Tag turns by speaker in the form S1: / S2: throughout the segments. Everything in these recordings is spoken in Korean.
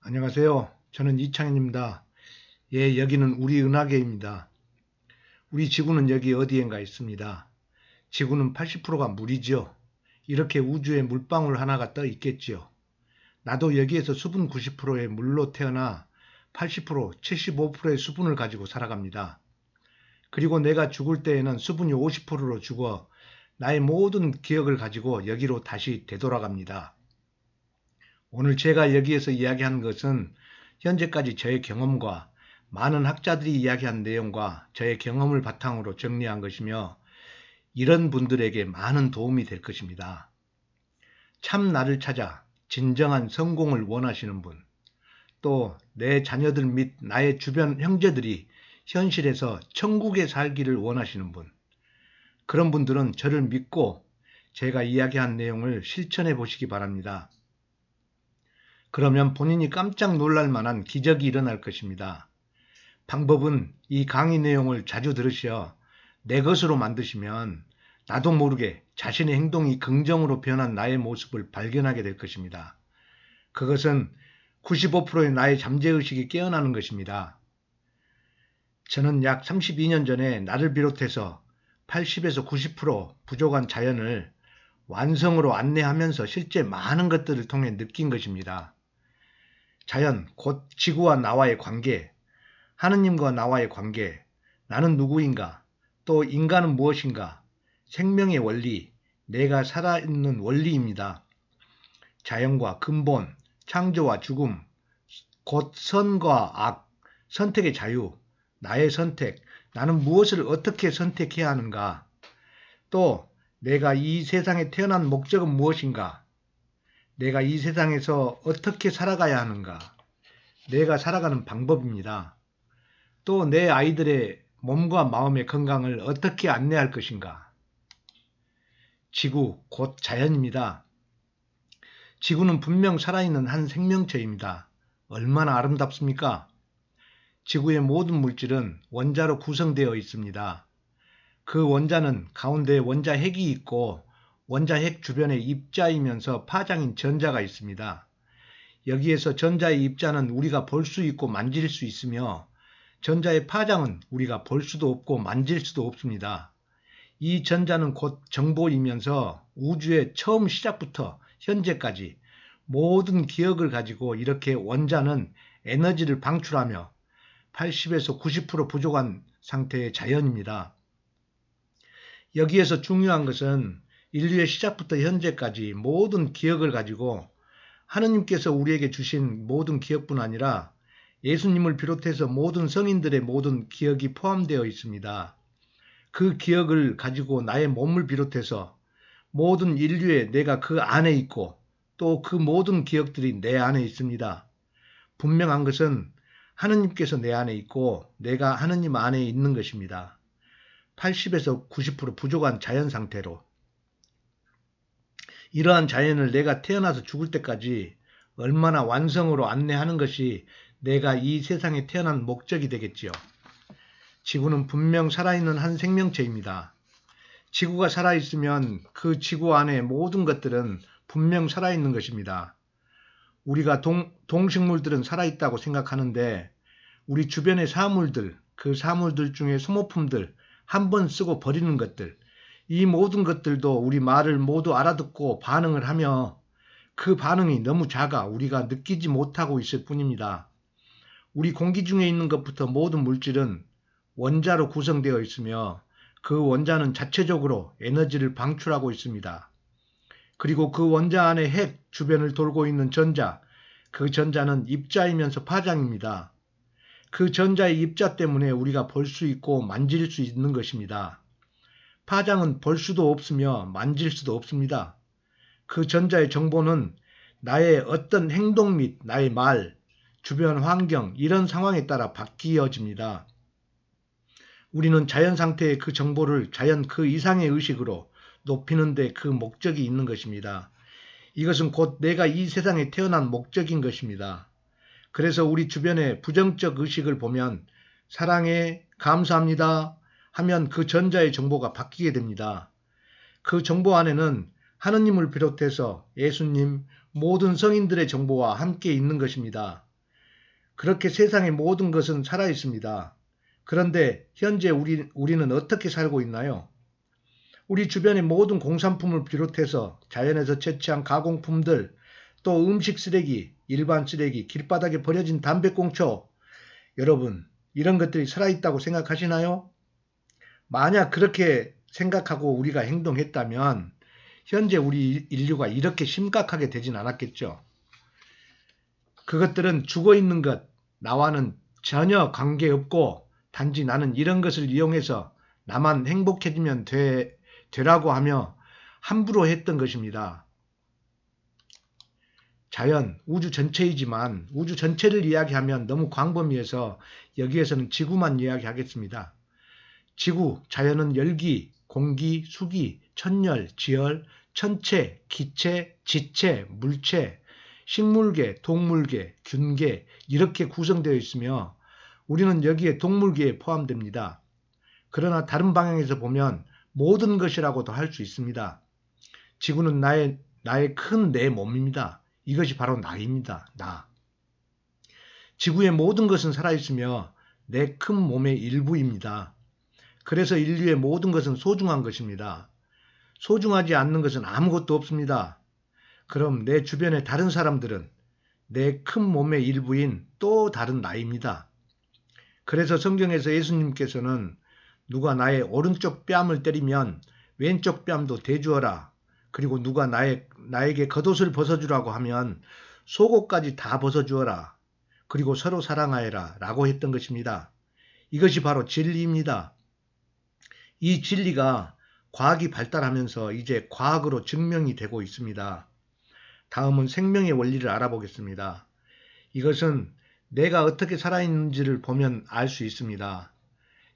S1: 안녕하세요. 저는 이창현입니다. 예, 여기는 우리 은하계입니다. 우리 지구는 여기 어디엔가 있습니다. 지구는 80%가 물이죠. 이렇게 우주에 물방울 하나가 떠 있겠지요. 나도 여기에서 수분 90%의 물로 태어나 80%, 75%의 수분을 가지고 살아갑니다. 그리고 내가 죽을 때에는 수분이 50%로 죽어 나의 모든 기억을 가지고 여기로 다시 되돌아갑니다. 오늘 제가 여기에서 이야기한 것은 현재까지 저의 경험과 많은 학자들이 이야기한 내용과 저의 경험을 바탕으로 정리한 것이며 이런 분들에게 많은 도움이 될 것입니다. 참 나를 찾아 진정한 성공을 원하시는 분, 또 내 자녀들 및 나의 주변 형제들이 현실에서 천국에 살기를 원하시는 분, 그런 분들은 저를 믿고 제가 이야기한 내용을 실천해 보시기 바랍니다. 그러면 본인이 깜짝 놀랄 만한 기적이 일어날 것입니다. 방법은 이 강의 내용을 자주 들으셔 내 것으로 만드시면 나도 모르게 자신의 행동이 긍정으로 변한 나의 모습을 발견하게 될 것입니다. 그것은 95%의 나의 잠재의식이 깨어나는 것입니다. 저는 약 32년 전에 나를 비롯해서 80에서 90% 부족한 자연을 완성으로 안내하면서 실제 많은 것들을 통해 느낀 것입니다. 자연, 곧 지구와 나와의 관계, 하느님과 나와의 관계, 나는 누구인가, 또 인간은 무엇인가, 생명의 원리, 내가 살아있는 원리입니다. 자연과 근본, 창조와 죽음, 곧 선과 악, 선택의 자유, 나의 선택, 나는 무엇을 어떻게 선택해야 하는가, 또 내가 이 세상에 태어난 목적은 무엇인가, 내가 이 세상에서 어떻게 살아가야 하는가, 내가 살아가는 방법입니다. 또 내 아이들의 몸과 마음의 건강을 어떻게 안내할 것인가. 지구, 곧 자연입니다. 지구는 분명 살아있는 한 생명체입니다. 얼마나 아름답습니까? 지구의 모든 물질은 원자로 구성되어 있습니다. 그 원자는 가운데 원자 핵이 있고 원자 핵 주변에 입자이면서 파장인 전자가 있습니다. 여기에서 전자의 입자는 우리가 볼 수 있고 만질 수 있으며 전자의 파장은 우리가 볼 수도 없고 만질 수도 없습니다. 이 전자는 곧 정보이면서 우주의 처음 시작부터 현재까지 모든 기억을 가지고 이렇게 원자는 에너지를 방출하며 80에서 90% 부족한 상태의 자연입니다. 여기에서 중요한 것은 인류의 시작부터 현재까지 모든 기억을 가지고 하느님께서 우리에게 주신 모든 기억뿐 아니라 예수님을 비롯해서 모든 성인들의 모든 기억이 포함되어 있습니다. 그 기억을 가지고 나의 몸을 비롯해서 모든 인류의 내가 그 안에 있고 또 그 모든 기억들이 내 안에 있습니다. 분명한 것은 하느님께서 내 안에 있고 내가 하느님 안에 있는 것입니다. 80에서 90% 부족한 자연 상태로. 이러한 자연을 내가 태어나서 죽을 때까지 얼마나 완성으로 안내하는 것이 내가 이 세상에 태어난 목적이 되겠지요. 지구는 분명 살아있는 한 생명체입니다. 지구가 살아있으면 그 지구 안에 모든 것들은 분명 살아있는 것입니다. 우리가 동식물들은 살아있다고 생각하는데 우리 주변의 사물들, 그 사물들 중에 소모품들, 한 번 쓰고 버리는 것들, 이 모든 것들도 우리 말을 모두 알아듣고 반응을 하며 그 반응이 너무 작아 우리가 느끼지 못하고 있을 뿐입니다. 우리 공기 중에 있는 것부터 모든 물질은 원자로 구성되어 있으며 그 원자는 자체적으로 에너지를 방출하고 있습니다. 그리고 그 원자 안에 핵 주변을 돌고 있는 전자, 그 전자는 입자이면서 파장입니다. 그 전자의 입자 때문에 우리가 볼 수 있고 만질 수 있는 것입니다. 파장은 볼 수도 없으며 만질 수도 없습니다. 그 전자의 정보는 나의 어떤 행동 및 나의 말, 주변 환경, 이런 상황에 따라 바뀌어집니다. 우리는 자연 상태의 그 정보를 자연 그 이상의 의식으로 높이는 데 그 목적이 있는 것입니다. 이것은 곧 내가 이 세상에 태어난 목적인 것입니다. 그래서 우리 주변의 부정적 의식을 보면 사랑해, 감사합니다 하면 그 전자의 정보가 바뀌게 됩니다. 그 정보 안에는 하느님을 비롯해서 예수님, 모든 성인들의 정보와 함께 있는 것입니다. 그렇게 세상의 모든 것은 살아 있습니다. 그런데 현재 우리는 어떻게 살고 있나요? 우리 주변의 모든 공산품을 비롯해서 자연에서 채취한 가공품들, 또 음식 쓰레기, 일반 쓰레기, 길바닥에 버려진 담배꽁초, 여러분, 이런 것들이 살아있다고 생각하시나요? 만약 그렇게 생각하고 우리가 행동했다면 현재 우리 인류가 이렇게 심각하게 되진 않았겠죠. 그것들은 죽어있는 것, 나와는 전혀 관계없고 단지 나는 이런 것을 이용해서 나만 행복해지면 되라고 하며 함부로 했던 것입니다. 자연, 우주 전체이지만 우주 전체를 이야기하면 너무 광범위해서 여기에서는 지구만 이야기하겠습니다. 지구, 자연은 열기, 공기, 수기, 천열, 지열, 천체, 기체, 지체, 물체, 식물계, 동물계, 균계 이렇게 구성되어 있으며 우리는 여기에 동물계에 포함됩니다. 그러나 다른 방향에서 보면 모든 것이라고도 할 수 있습니다. 지구는 나의 큰 내 몸입니다. 이것이 바로 나입니다. 나. 지구의 모든 것은 살아있으며 내 큰 몸의 일부입니다. 그래서 인류의 모든 것은 소중한 것입니다. 소중하지 않는 것은 아무것도 없습니다. 그럼 내 주변의 다른 사람들은 내 큰 몸의 일부인 또 다른 나입니다. 그래서 성경에서 예수님께서는 누가 나의 오른쪽 뺨을 때리면 왼쪽 뺨도 대주어라. 그리고 누가 나에게 겉옷을 벗어주라고 하면 속옷까지 다 벗어주어라. 그리고 서로 사랑하여라 라고 했던 것입니다. 이것이 바로 진리입니다. 이 진리가 과학이 발달하면서 이제 과학으로 증명이 되고 있습니다. 다음은 생명의 원리를 알아보겠습니다. 이것은 내가 어떻게 살아있는지를 보면 알 수 있습니다.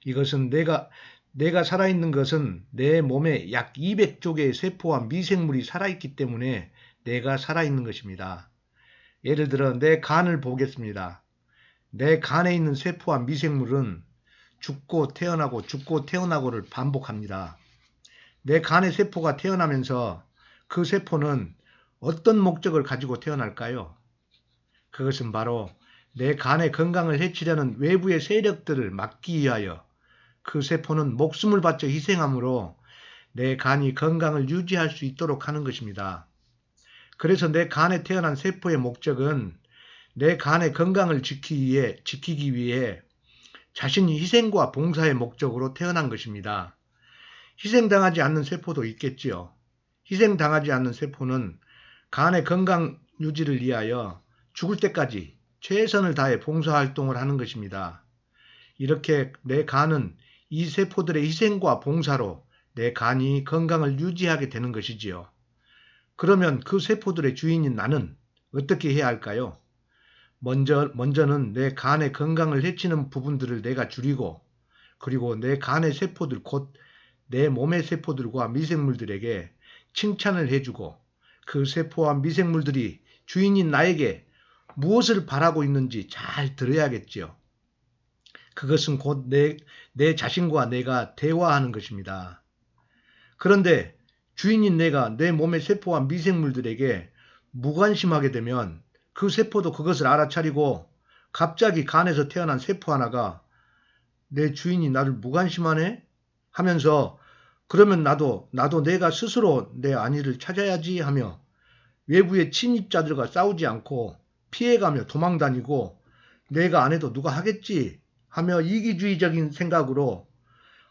S1: 이것은 내가 살아있는 것은 내 몸에 약 200조 개의 세포와 미생물이 살아있기 때문에 내가 살아있는 것입니다. 예를 들어 내 간을 보겠습니다. 내 간에 있는 세포와 미생물은 죽고 태어나고를 반복합니다. 내 간의 세포가 태어나면서 그 세포는 어떤 목적을 가지고 태어날까요? 그것은 바로 내 간의 건강을 해치려는 외부의 세력들을 막기 위하여 그 세포는 목숨을 바쳐 희생함으로 내 간이 건강을 유지할 수 있도록 하는 것입니다. 그래서 내 간에 태어난 세포의 목적은 내 간의 건강을 지키기 위해 자신이 희생과 봉사의 목적으로 태어난 것입니다. 희생당하지 않는 세포도 있겠지요. 희생당하지 않는 세포는 간의 건강 유지를 위하여 죽을 때까지 최선을 다해 봉사활동을 하는 것입니다. 이렇게 내 간은 이 세포들의 희생과 봉사로 내 간이 건강을 유지하게 되는 것이지요. 그러면 그 세포들의 주인인 나는 어떻게 해야 할까요? 먼저는 내 간의 건강을 해치는 부분들을 내가 줄이고 그리고 내 간의 세포들 곧 내 몸의 세포들과 미생물들에게 칭찬을 해주고 그 세포와 미생물들이 주인인 나에게 무엇을 바라고 있는지 잘 들어야겠지요. 그것은 곧 내 자신과 내가 대화하는 것입니다. 그런데 주인인 내가 내 몸의 세포와 미생물들에게 무관심하게 되면 그 세포도 그것을 알아차리고 갑자기 간에서 태어난 세포 하나가 내 주인이 나를 무관심하네? 하면서 그러면 나도 내가 스스로 내 안위를 찾아야지 하며 외부의 침입자들과 싸우지 않고 피해가며 도망다니고 내가 안 해도 누가 하겠지 하며 이기주의적인 생각으로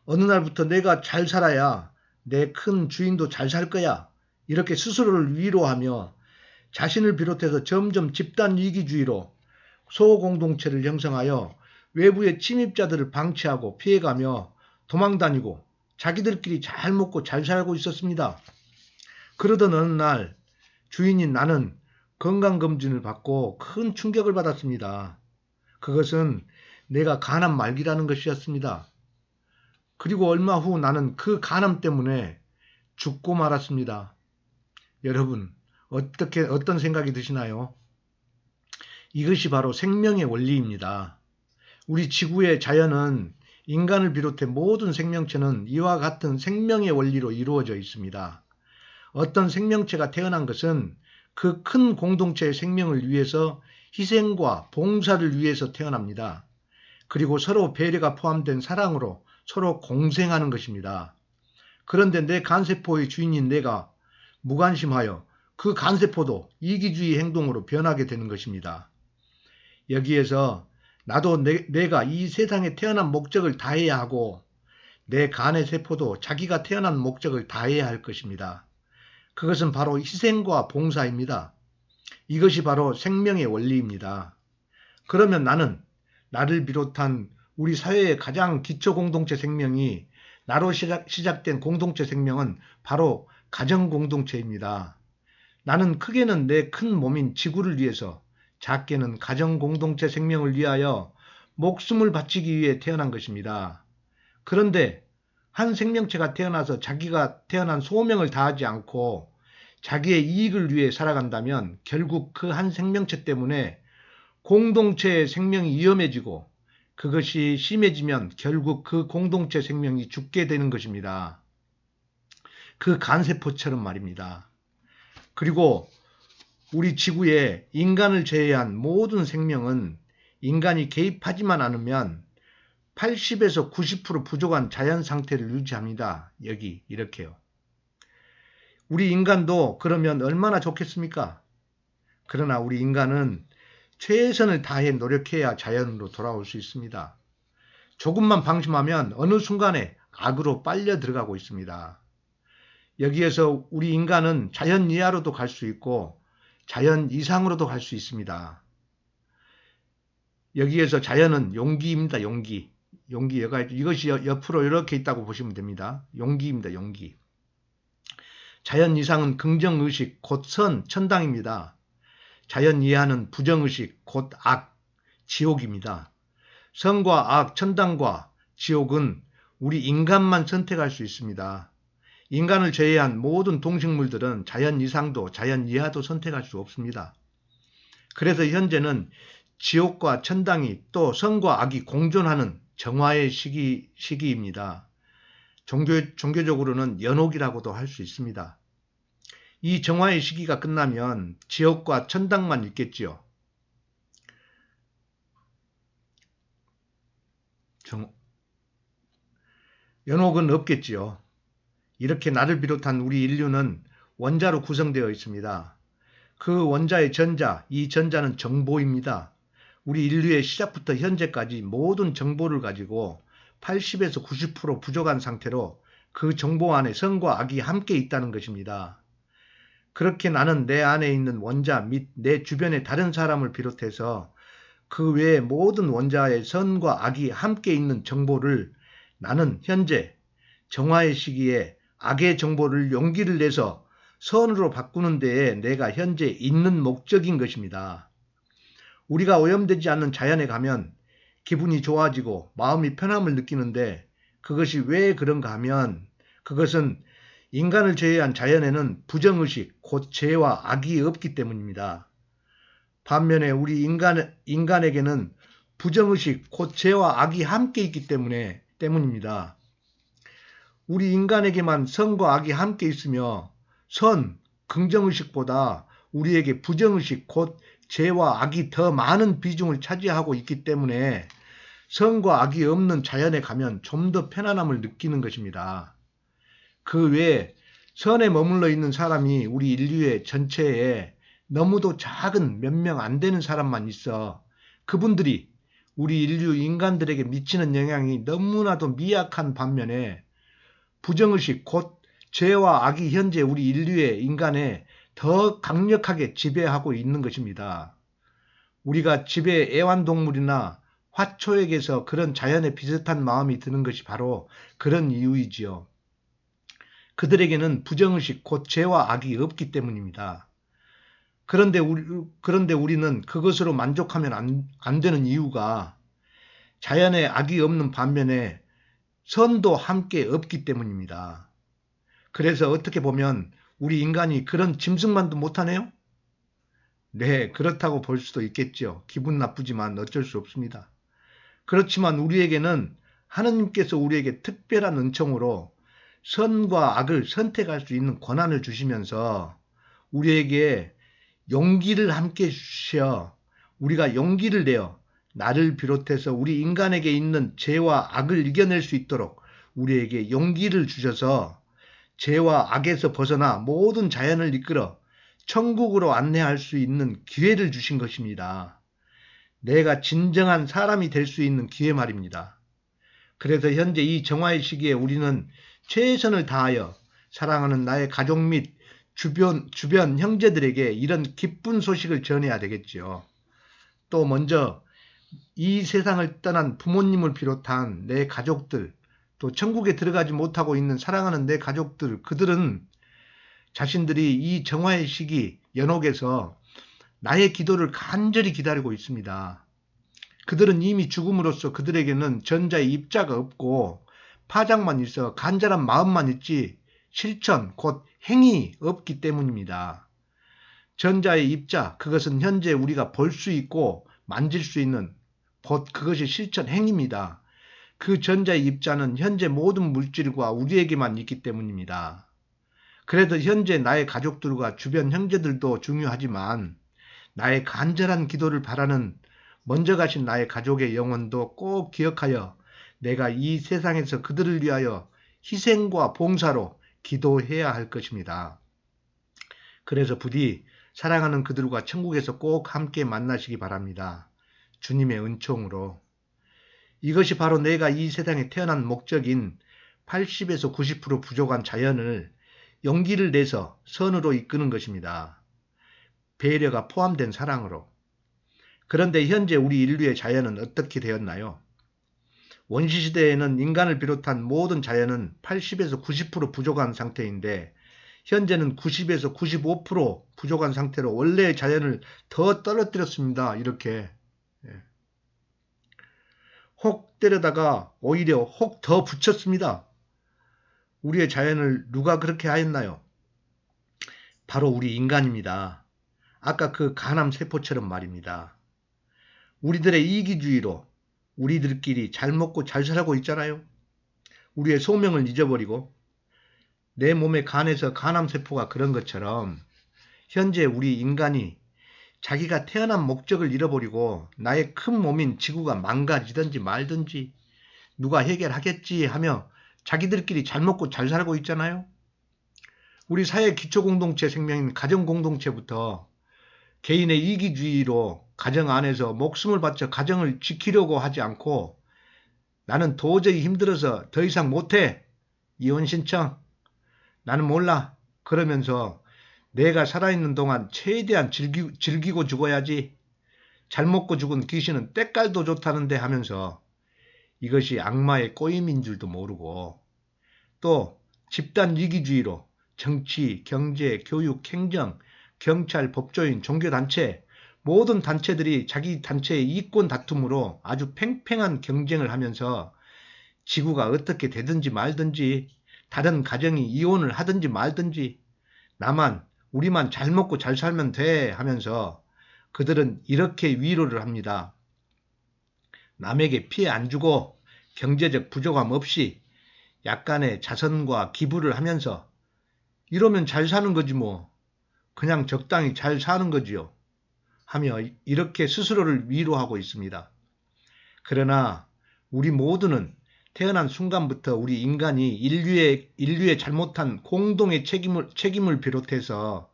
S1: 어느 날부터 내가 잘 살아야 내 큰 주인도 잘 살 거야 이렇게 스스로를 위로하며 자신을 비롯해서 점점 집단 이기주의로 소공동체를 형성하여 외부의 침입자들을 방치하고 피해가며 도망다니고 자기들끼리 잘 먹고 잘 살고 있었습니다. 그러던 어느 날 주인인 나는 건강검진을 받고 큰 충격을 받았습니다. 그것은 내가 간암 말기라는 것이었습니다. 그리고 얼마 후 나는 그 간암 때문에 죽고 말았습니다. 여러분, 어떤 생각이 드시나요? 이것이 바로 생명의 원리입니다. 우리 지구의 자연은 인간을 비롯해 모든 생명체는 이와 같은 생명의 원리로 이루어져 있습니다. 어떤 생명체가 태어난 것은 그 큰 공동체의 생명을 위해서 희생과 봉사를 위해서 태어납니다. 그리고 서로 배려가 포함된 사랑으로 서로 공생하는 것입니다. 그런데 내 간세포의 주인인 내가 무관심하여 그 간세포도 이기주의 행동으로 변하게 되는 것입니다. 여기에서 나도 내가 이 세상에 태어난 목적을 다해야 하고 내 간의 세포도 자기가 태어난 목적을 다해야 할 것입니다. 그것은 바로 희생과 봉사입니다. 이것이 바로 생명의 원리입니다. 그러면 나를 비롯한 우리 사회의 가장 기초 공동체 생명이 나로 시작된 공동체 생명은 바로 가정 공동체입니다. 나는 크게는 내 큰 몸인 지구를 위해서, 작게는 가정 공동체 생명을 위하여 목숨을 바치기 위해 태어난 것입니다. 그런데 한 생명체가 태어나서 자기가 태어난 소명을 다하지 않고 자기의 이익을 위해 살아간다면 결국 그 한 생명체 때문에 공동체의 생명이 위험해지고 그것이 심해지면 결국 그 공동체 생명이 죽게 되는 것입니다. 그 간세포처럼 말입니다. 그리고 우리 지구에 인간을 제외한 모든 생명은 인간이 개입하지만 않으면 80에서 90% 부족한 자연 상태를 유지합니다. 여기 이렇게요. 우리 인간도 그러면 얼마나 좋겠습니까? 그러나 우리 인간은 최선을 다해 노력해야 자연으로 돌아올 수 있습니다. 조금만 방심하면 어느 순간에 악으로 빨려 들어가고 있습니다. 여기에서 우리 인간은 자연 이하로도 갈 수 있고 자연 이상으로도 갈 수 있습니다. 여기에서 자연은 용기입니다. 용기. 이것이 옆으로 이렇게 있다고 보시면 됩니다. 용기입니다. 용기. 자연 이상은 긍정의식, 곧 선, 천당입니다. 자연 이하는 부정의식, 곧 악, 지옥입니다. 선과 악, 천당과 지옥은 우리 인간만 선택할 수 있습니다. 인간을 제외한 모든 동식물들은 자연 이상도 자연 이하도 선택할 수 없습니다. 그래서 현재는 지옥과 천당이 또 선과 악이 공존하는 정화의 시기입니다. 종교적으로는 연옥이라고도 할 수 있습니다. 이 정화의 시기가 끝나면 지옥과 천당만 있겠지요. 연옥은 없겠지요. 이렇게 나를 비롯한 우리 인류는 원자로 구성되어 있습니다. 그 원자의 전자, 이 전자는 정보입니다. 우리 인류의 시작부터 현재까지 모든 정보를 가지고 80에서 90% 부족한 상태로 그 정보 안에 선과 악이 함께 있다는 것입니다. 그렇게 나는 내 안에 있는 원자 및 내 주변의 다른 사람을 비롯해서 그 외의 모든 원자의 선과 악이 함께 있는 정보를 나는 현재 정화의 시기에 악의 정보를 용기를 내서 선으로 바꾸는 데에 내가 현재 있는 목적인 것입니다. 우리가 오염되지 않는 자연에 가면 기분이 좋아지고 마음이 편함을 느끼는데 그것이 왜 그런가 하면 그것은 인간을 제외한 자연에는 부정의식, 곧 죄와 악이 없기 때문입니다. 반면에 우리 인간에게는 부정의식, 곧 죄와 악이 함께 있기 때문입니다. 우리 인간에게만 선과 악이 함께 있으며 선, 긍정의식보다 우리에게 부정의식, 곧 죄와 악이 더 많은 비중을 차지하고 있기 때문에 선과 악이 없는 자연에 가면 좀 더 편안함을 느끼는 것입니다. 그 외에 선에 머물러 있는 사람이 우리 인류의 전체에 너무도 작은 몇 명 안 되는 사람만 있어 그분들이 우리 인류 인간들에게 미치는 영향이 너무나도 미약한 반면에 부정의식 곧 죄와 악이 현재 우리 인류의 인간에 더 강력하게 지배하고 있는 것입니다. 우리가 집의 애완동물이나 화초에게서 그런 자연에 비슷한 마음이 드는 것이 바로 그런 이유이지요. 그들에게는 부정의식 곧 죄와 악이 없기 때문입니다. 그런데 우리는 그것으로 만족하면 안 되는 이유가 자연에 악이 없는 반면에 선도 함께 없기 때문입니다. 그래서 어떻게 보면 우리 인간이 그런 짐승만도 못하네요? 네, 그렇다고 볼 수도 있겠죠. 기분 나쁘지만 어쩔 수 없습니다. 그렇지만 우리에게는 하느님께서 우리에게 특별한 은총으로 선과 악을 선택할 수 있는 권한을 주시면서 우리에게 용기를 함께 주셔 우리가 용기를 내어 나를 비롯해서 우리 인간에게 있는 죄와 악을 이겨낼 수 있도록 우리에게 용기를 주셔서 죄와 악에서 벗어나 모든 자연을 이끌어 천국으로 안내할 수 있는 기회를 주신 것입니다. 내가 진정한 사람이 될 수 있는 기회 말입니다. 그래서 현재 이 정화의 시기에 우리는 최선을 다하여 사랑하는 나의 가족 및 주변 형제들에게 이런 기쁜 소식을 전해야 되겠지요. 또 먼저 이 세상을 떠난 부모님을 비롯한 내 가족들, 또 천국에 들어가지 못하고 있는 사랑하는 내 가족들, 그들은 자신들이 이 정화의 시기 연옥에서 나의 기도를 간절히 기다리고 있습니다. 그들은 이미 죽음으로써 그들에게는 전자의 입자가 없고 파장만 있어 간절한 마음만 있지 실천, 곧 행이 없기 때문입니다. 전자의 입자, 그것은 현재 우리가 볼 수 있고 만질 수 있는 곧 그것이 실천, 행입니다. 그 전자의 입자는 현재 모든 물질과 우리에게만 있기 때문입니다. 그래도 현재 나의 가족들과 주변 형제들도 중요하지만 나의 간절한 기도를 바라는 먼저 가신 나의 가족의 영혼도 꼭 기억하여 내가 이 세상에서 그들을 위하여 희생과 봉사로 기도해야 할 것입니다. 그래서 부디 사랑하는 그들과 천국에서 꼭 함께 만나시기 바랍니다. 주님의 은총으로. 이것이 바로 내가 이 세상에 태어난 목적인 80에서 90% 부족한 자연을 용기를 내서 선으로 이끄는 것입니다. 배려가 포함된 사랑으로. 그런데 현재 우리 인류의 자연은 어떻게 되었나요? 원시시대에는 인간을 비롯한 모든 자연은 80에서 90% 부족한 상태인데 현재는 90에서 95% 부족한 상태로 원래의 자연을 더 떨어뜨렸습니다. 이렇게. 혹 때려다가 오히려 혹 더 붙였습니다. 우리의 자연을 누가 그렇게 하였나요? 바로 우리 인간입니다. 아까 그 간암 세포처럼 말입니다. 우리들의 이기주의로 우리들끼리 잘 먹고 잘 살고 있잖아요. 우리의 소명을 잊어버리고 내 몸의 간에서 간암세포가 그런 것처럼 현재 우리 인간이 자기가 태어난 목적을 잃어버리고 나의 큰 몸인 지구가 망가지든지 말든지 누가 해결하겠지 하며 자기들끼리 잘 먹고 잘 살고 있잖아요. 우리 사회 기초공동체 생명인 가정공동체부터 개인의 이기주의로 가정 안에서 목숨을 바쳐 가정을 지키려고 하지 않고 나는 도저히 힘들어서 더 이상 못해. 이혼 신청. 나는 몰라. 그러면서 내가 살아있는 동안 최대한 즐기고 죽어야지. 잘 먹고 죽은 귀신은 때깔도 좋다는데 하면서 이것이 악마의 꼬임인 줄도 모르고 또 집단 이기주의로 정치, 경제, 교육, 행정, 경찰, 법조인, 종교단체 모든 단체들이 자기 단체의 이권 다툼으로 아주 팽팽한 경쟁을 하면서 지구가 어떻게 되든지 말든지 다른 가정이 이혼을 하든지 말든지 우리만 잘 먹고 잘 살면 돼 하면서 그들은 이렇게 위로를 합니다. 남에게 피해 안 주고 경제적 부족함 없이 약간의 자선과 기부를 하면서 이러면 잘 사는 거지 뭐. 그냥 적당히 잘 사는 거지요. 하며 이렇게 스스로를 위로하고 있습니다. 그러나 우리 모두는 태어난 순간부터 우리 인간이 인류의 잘못한 공동의 책임을 비롯해서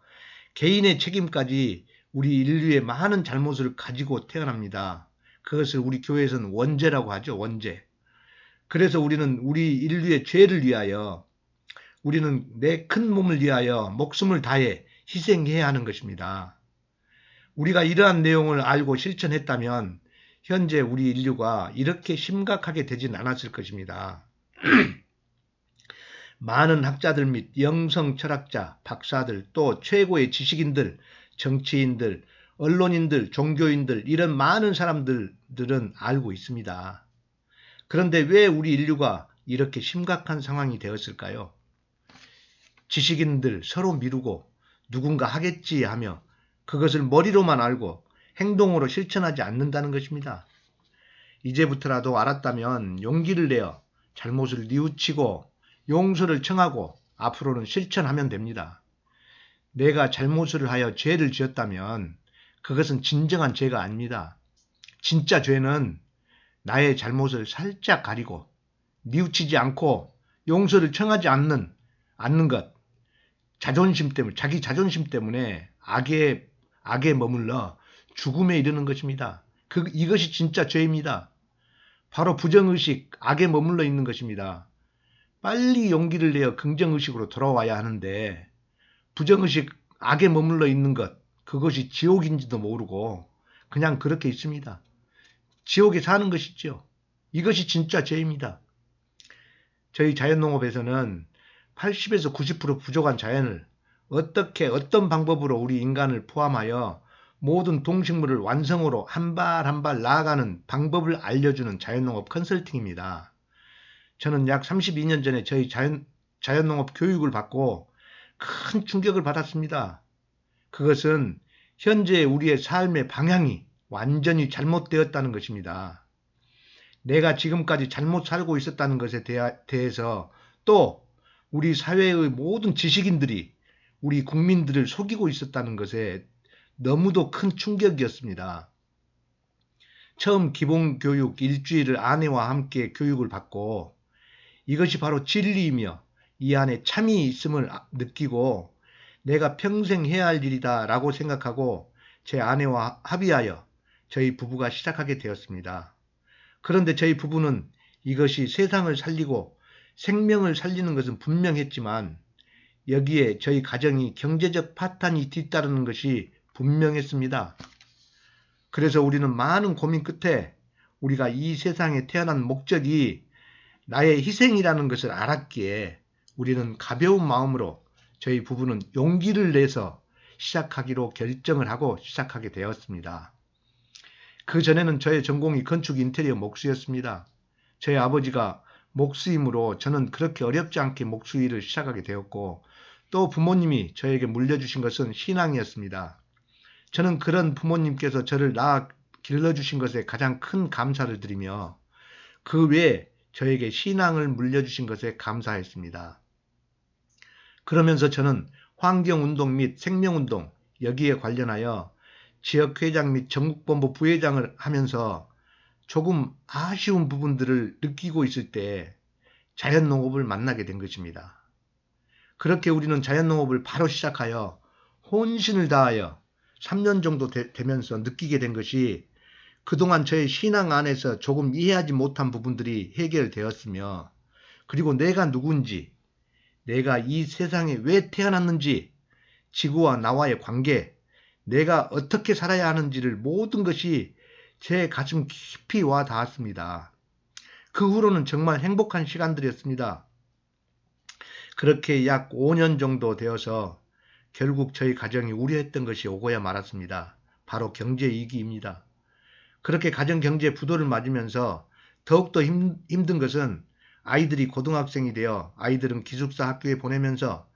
S1: 개인의 책임까지 우리 인류의 많은 잘못을 가지고 태어납니다. 그것을 우리 교회에서는 원죄라고 하죠. 원죄. 그래서 우리는 우리 인류의 죄를 위하여 우리는 내 큰 몸을 위하여 목숨을 다해 희생해야 하는 것입니다. 우리가 이러한 내용을 알고 실천했다면 현재 우리 인류가 이렇게 심각하게 되진 않았을 것입니다. 많은 학자들 및 영성 철학자, 박사들, 또 최고의 지식인들, 정치인들, 언론인들, 종교인들 이런 많은 사람들은 알고 있습니다. 그런데 왜 우리 인류가 이렇게 심각한 상황이 되었을까요? 지식인들 서로 미루고 누군가 하겠지 하며 그것을 머리로만 알고 행동으로 실천하지 않는다는 것입니다. 이제부터라도 알았다면 용기를 내어 잘못을 뉘우치고 용서를 청하고 앞으로는 실천하면 됩니다. 내가 잘못을 하여 죄를 지었다면 그것은 진정한 죄가 아닙니다. 진짜 죄는 나의 잘못을 살짝 가리고 뉘우치지 않고 용서를 청하지 않는 것, 자존심 때문에, 자기 자존심 때문에 악에 머물러 죽음에 이르는 것입니다. 이것이 진짜 죄입니다. 바로 부정의식, 악에 머물러 있는 것입니다. 빨리 용기를 내어 긍정의식으로 돌아와야 하는데 부정의식, 악에 머물러 있는 것, 그것이 지옥인지도 모르고 그냥 그렇게 있습니다. 지옥에 사는 것이죠. 이것이 진짜 죄입니다. 저희 자연농업에서는 80에서 90% 부족한 자연을 어떤 방법으로 우리 인간을 포함하여 모든 동식물을 완성으로 한 발 한 발 나아가는 방법을 알려주는 자연농업 컨설팅입니다. 저는 약 32년 전에 저희 자연농업 교육을 받고 큰 충격을 받았습니다. 그것은 현재 우리의 삶의 방향이 완전히 잘못되었다는 것입니다. 내가 지금까지 잘못 살고 있었다는 것에 대해서 또 우리 사회의 모든 지식인들이 우리 국민들을 속이고 있었다는 것에 너무도 큰 충격이었습니다. 처음 기본교육 일주일을 아내와 함께 교육을 받고 이것이 바로 진리이며 이 안에 참이 있음을 느끼고 내가 평생 해야 할 일이다 라고 생각하고 제 아내와 합의하여 저희 부부가 시작하게 되었습니다. 그런데 저희 부부는 이것이 세상을 살리고 생명을 살리는 것은 분명했지만 여기에 저희 가정이 경제적 파탄이 뒤따르는 것이 분명했습니다. 그래서 우리는 많은 고민 끝에 우리가 이 세상에 태어난 목적이 나의 희생이라는 것을 알았기에 우리는 가벼운 마음으로 저희 부부는 용기를 내서 시작하기로 결정을 하고 시작하게 되었습니다. 그 전에는 저의 전공이 건축 인테리어 목수였습니다. 저희 아버지가 목수이므로 저는 그렇게 어렵지 않게 목수 일을 시작하게 되었고 또 부모님이 저에게 물려주신 것은 신앙이었습니다. 저는 그런 부모님께서 저를 낳아 길러주신 것에 가장 큰 감사를 드리며 그 외에 저에게 신앙을 물려주신 것에 감사했습니다. 그러면서 저는 환경운동 및 생명운동 여기에 관련하여 지역회장 및 전국본부 부회장을 하면서 조금 아쉬운 부분들을 느끼고 있을 때 자연농업을 만나게 된 것입니다. 그렇게 우리는 자연농업을 바로 시작하여 혼신을 다하여 3년 정도 되면서 느끼게 된 것이 그동안 저의 신앙 안에서 조금 이해하지 못한 부분들이 해결되었으며 그리고 내가 누군지, 내가 이 세상에 왜 태어났는지, 지구와 나와의 관계, 내가 어떻게 살아야 하는지를 모든 것이 제 가슴 깊이 와 닿았습니다. 그 후로는 정말 행복한 시간들이었습니다. 그렇게 약 5년 정도 되어서 결국 저희 가정이 우려했던 것이 오고야 말았습니다. 바로 경제위기입니다. 그렇게 가정경제 부도를 맞으면서 더욱더 힘든 것은 아이들이 고등학생이 되어 아이들은 기숙사 학교에 보내면서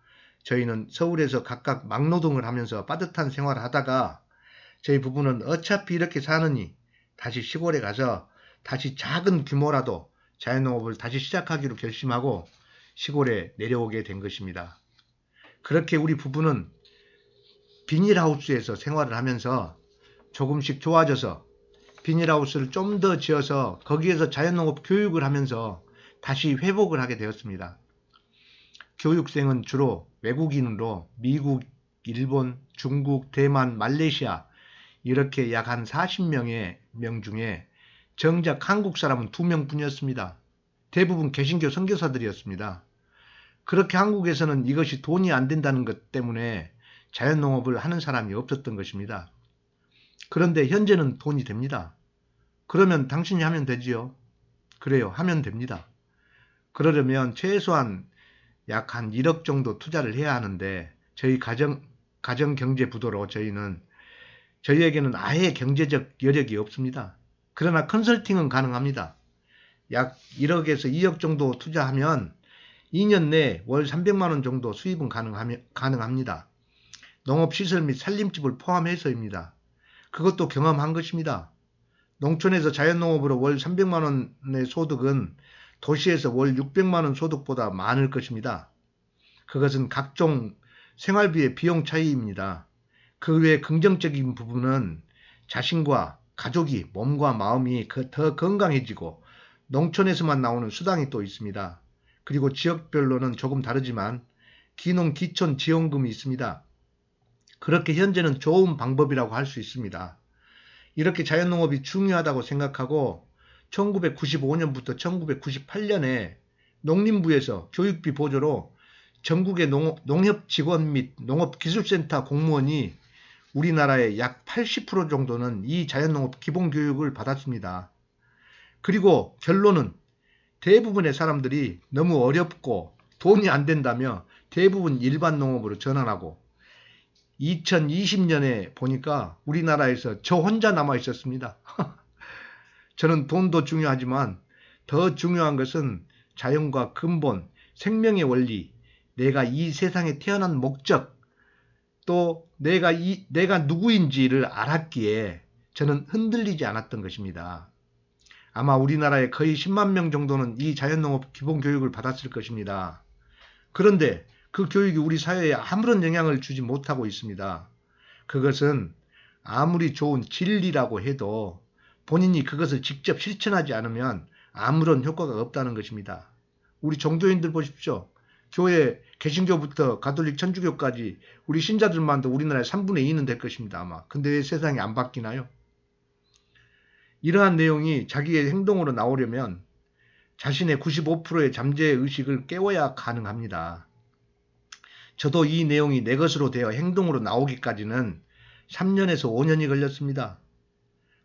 S1: 저희는 서울에서 각각 막노동을 하면서 빠듯한 생활을 하다가 저희 부부는 어차피 이렇게 사느니 다시 시골에 가서 다시 작은 규모라도 자연농업을 다시 시작하기로 결심하고 시골에 내려오게 된 것입니다. 그렇게 우리 부부는 비닐하우스에서 생활을 하면서 조금씩 좋아져서 비닐하우스를 좀 더 지어서 거기에서 자연농업 교육을 하면서 다시 회복을 하게 되었습니다. 교육생은 주로 외국인으로 미국, 일본, 중국, 대만, 말레이시아 이렇게 약 한 40명 중에 정작 한국 사람은 2명뿐이었습니다. 대부분 개신교 선교사들이었습니다. 그렇게 한국에서는 이것이 돈이 안 된다는 것 때문에 자연농업을 하는 사람이 없었던 것입니다. 그런데 현재는 돈이 됩니다. 그러면 당신이 하면 되지요? 그래요, 하면 됩니다. 그러려면 최소한 약 한 1억 정도 투자를 해야 하는데 저희 가정경제부도로 저희에게는 아예 경제적 여력이 없습니다. 그러나 컨설팅은 가능합니다. 약 1억에서 2억 정도 투자하면 2년 내에 월 300만 원 정도 수입은 가능합니다. 농업시설 및 살림집을 포함해서입니다. 그것도 경험한 것입니다. 농촌에서 자연농업으로 월 300만 원의 소득은 도시에서 월 600만 원 소득보다 많을 것입니다. 그것은 각종 생활비의 비용 차이입니다. 그 외 긍정적인 부분은 자신과 가족이 몸과 마음이 더 건강해지고 농촌에서만 나오는 수당이 또 있습니다. 그리고 지역별로는 조금 다르지만 기농 기촌 지원금이 있습니다. 그렇게 현재는 좋은 방법이라고 할 수 있습니다. 이렇게 자연농업이 중요하다고 생각하고 1995년부터 1998년에 농림부에서 교육비 보조로 전국의 농협 직원 및 농업기술센터 공무원이 우리나라의 약 80% 정도는 이 자연농업 기본교육을 받았습니다. 그리고 결론은 대부분의 사람들이 너무 어렵고 돈이 안 된다며 대부분 일반 농업으로 전환하고 2020년에 보니까 우리나라에서 저 혼자 남아 있었습니다. 저는 돈도 중요하지만 더 중요한 것은 자연과 근본, 생명의 원리, 내가 이 세상에 태어난 목적, 또 내가 누구인지를 알았기에 저는 흔들리지 않았던 것입니다. 아마 우리나라에 거의 10만 명 정도는 이 자연농업 기본교육을 받았을 것입니다. 그런데 그 교육이 우리 사회에 아무런 영향을 주지 못하고 있습니다. 그것은 아무리 좋은 진리라고 해도 본인이 그것을 직접 실천하지 않으면 아무런 효과가 없다는 것입니다. 우리 종교인들 보십시오. 교회 개신교부터 가톨릭 천주교까지 우리 신자들만도 우리나라의 3분의 2는 될 것입니다. 아마. 근데 왜 세상이 안 바뀌나요? 이러한 내용이 자기의 행동으로 나오려면 자신의 95%의 잠재의식을 깨워야 가능합니다. 저도 이 내용이 내 것으로 되어 행동으로 나오기까지는 3년에서 5년이 걸렸습니다.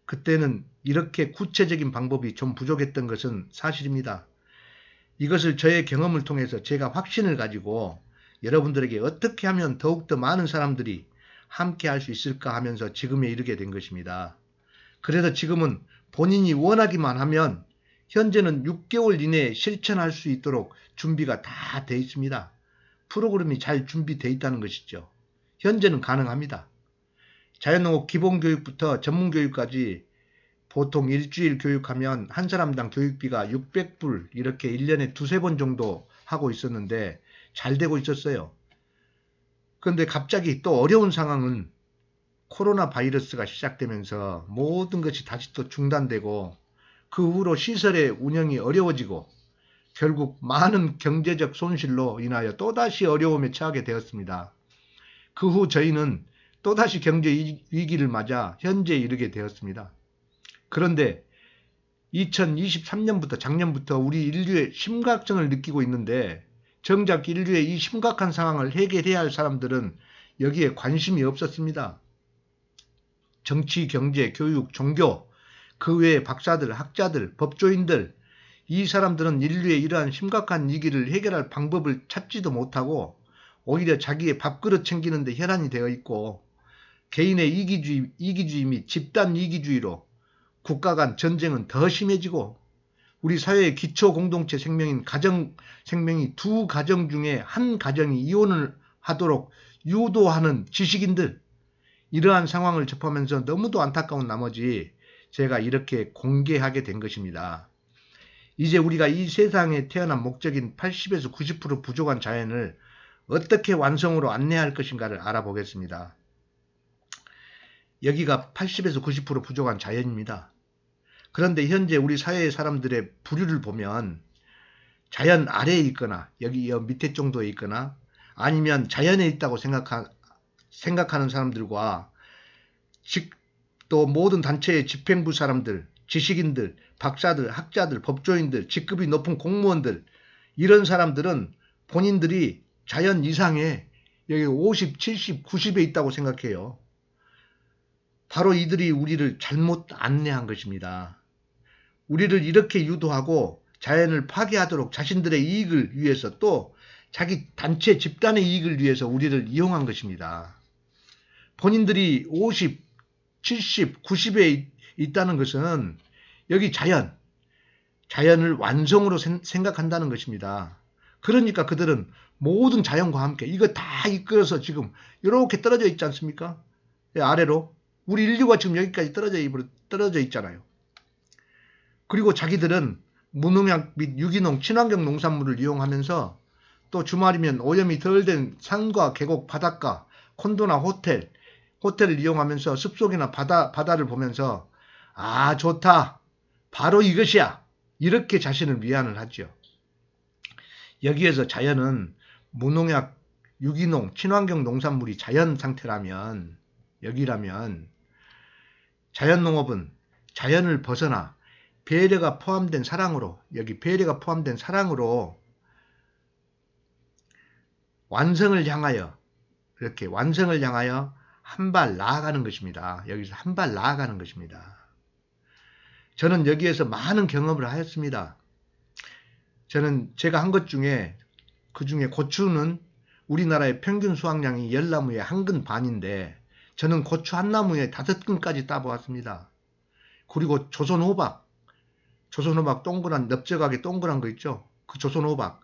S1: 그때는 이렇게 구체적인 방법이 좀 부족했던 것은 사실입니다. 이것을 저의 경험을 통해서 제가 확신을 가지고 여러분들에게 어떻게 하면 더욱더 많은 사람들이 함께 할 수 있을까 하면서 지금에 이르게 된 것입니다. 그래서 지금은 본인이 원하기만 하면 현재는 6개월 이내에 실천할 수 있도록 준비가 다 돼 있습니다. 프로그램이 잘 준비되어 있다는 것이죠. 현재는 가능합니다. 자연농업 기본교육부터 전문교육까지 보통 일주일 교육하면 한 사람당 교육비가 600불 이렇게 1년에 두세 번 정도 하고 있었는데 잘 되고 있었어요. 그런데 갑자기 또 어려운 상황은 코로나 바이러스가 시작되면서 모든 것이 다시 또 중단되고 그 후로 시설의 운영이 어려워지고 결국 많은 경제적 손실로 인하여 또다시 어려움에 처하게 되었습니다. 그 후 저희는 또다시 경제 위기를 맞아 현재에 이르게 되었습니다. 그런데 2023년부터 작년부터 우리 인류의 심각성을 느끼고 있는데 정작 인류의 이 심각한 상황을 해결해야 할 사람들은 여기에 관심이 없었습니다. 정치, 경제, 교육, 종교, 그 외에 박사들, 학자들, 법조인들 이 사람들은 인류의 이러한 심각한 위기를 해결할 방법을 찾지도 못하고 오히려 자기의 밥그릇 챙기는 데 혈안이 되어 있고 개인의 이기주의 및 집단 이기주의로 국가 간 전쟁은 더 심해지고 우리 사회의 기초 공동체 생명인 가정 생명이 두 가정 중에 한 가정이 이혼을 하도록 유도하는 지식인들 이러한 상황을 접하면서 너무도 안타까운 나머지 제가 이렇게 공개하게 된 것입니다. 이제 우리가 이 세상에 태어난 목적인 80에서 90% 부족한 자연을 어떻게 완성으로 안내할 것인가를 알아보겠습니다. 여기가 80에서 90% 부족한 자연입니다. 그런데 현재 우리 사회의 사람들의 부류를 보면 자연 아래에 있거나 여기 밑에 정도에 있거나 아니면 자연에 있다고 생각하는 사람들과 또 모든 단체의 집행부 사람들, 지식인들, 박사들, 학자들, 법조인들, 직급이 높은 공무원들 이런 사람들은 본인들이 자연 이상에 여기 50, 70, 90에 있다고 생각해요. 바로 이들이 우리를 잘못 안내한 것입니다. 우리를 이렇게 유도하고 자연을 파괴하도록 자신들의 이익을 위해서 또 자기 단체 집단의 이익을 위해서 우리를 이용한 것입니다. 본인들이 50, 70, 90에 있다는 것은 여기 자연을 완성으로 생각한다는 것입니다. 그러니까 그들은 모든 자연과 함께 이거 다 이끌어서 지금 이렇게 떨어져 있지 않습니까? 아래로 우리 인류가 지금 여기까지 떨어져 있잖아요. 그리고 자기들은 무농약 및 유기농 친환경 농산물을 이용하면서 또 주말이면 오염이 덜 된 산과 계곡, 바닷가, 콘도나 호텔을 이용하면서 숲속이나 바다를 보면서 아, 좋다. 바로 이것이야. 이렇게 자신을 위안을 하죠. 여기에서 자연은 무농약, 유기농, 친환경 농산물이 자연 상태라면, 여기라면 자연농업은 자연을 벗어나 배려가 포함된 사랑으로, 여기 배려가 포함된 사랑으로 완성을 향하여, 이렇게 완성을 향하여 한 발 나아가는 것입니다. 여기서 한 발 나아가는 것입니다. 저는 여기에서 많은 경험을 하였습니다. 저는 제가 한 것 중에, 그 중에 고추는 우리나라의 평균 수확량이 10나무에 1근 반인데 저는 고추 한 나무에 5근까지 따보았습니다. 그리고 조선호박 동그란 넓적하게 동그란 거 있죠. 그 조선호박,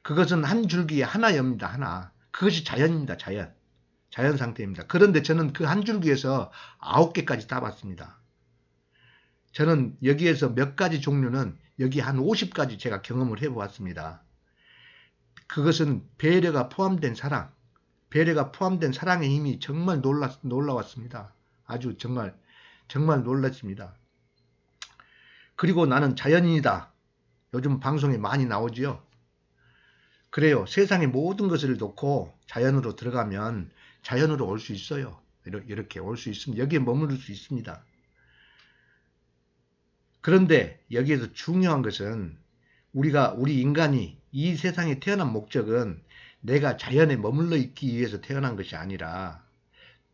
S1: 그것은 한 줄기에 하나입니다. 하나. 그것이 자연입니다. 자연 상태입니다. 그런데 저는 그 한 줄기에서 9개까지 따봤습니다. 저는 여기에서 몇 가지 종류는 여기 한 50가지 제가 경험을 해보았습니다. 그것은 배려가 포함된 사랑, 배려가 포함된 사랑의 힘이 정말 놀라웠습니다. 아주 정말 놀랐습니다. 그리고 나는 자연인이다. 요즘 방송에 많이 나오지요. 그래요. 세상의 모든 것을 놓고 자연으로 들어가면 자연으로 올 수 있어요. 이렇게 올 수 있으면 여기에 머무를 수 있습니다. 그런데 여기에서 중요한 것은 우리 인간이 이 세상에 태어난 목적은 내가 자연에 머물러 있기 위해서 태어난 것이 아니라,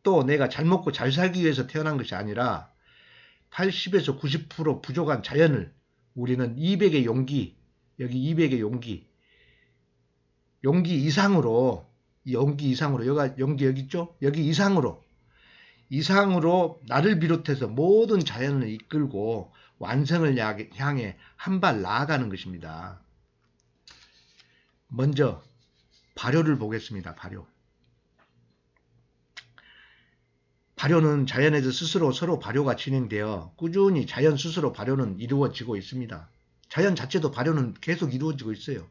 S1: 또 내가 잘 먹고 잘 살기 위해서 태어난 것이 아니라 80에서 90% 부족한 자연을 우리는 200의 용기, 여기 200의 용기 이상으로, 용기 여기 있죠? 여기 이상으로 나를 비롯해서 모든 자연을 이끌고 완성을 향해 한 발 나아가는 것입니다. 먼저 발효를 보겠습니다. 발효는 자연에서 스스로 서로 발효가 진행되어 꾸준히 자연 스스로 발효는 이루어지고 있습니다. 자연 자체도 발효는 계속 이루어지고 있어요.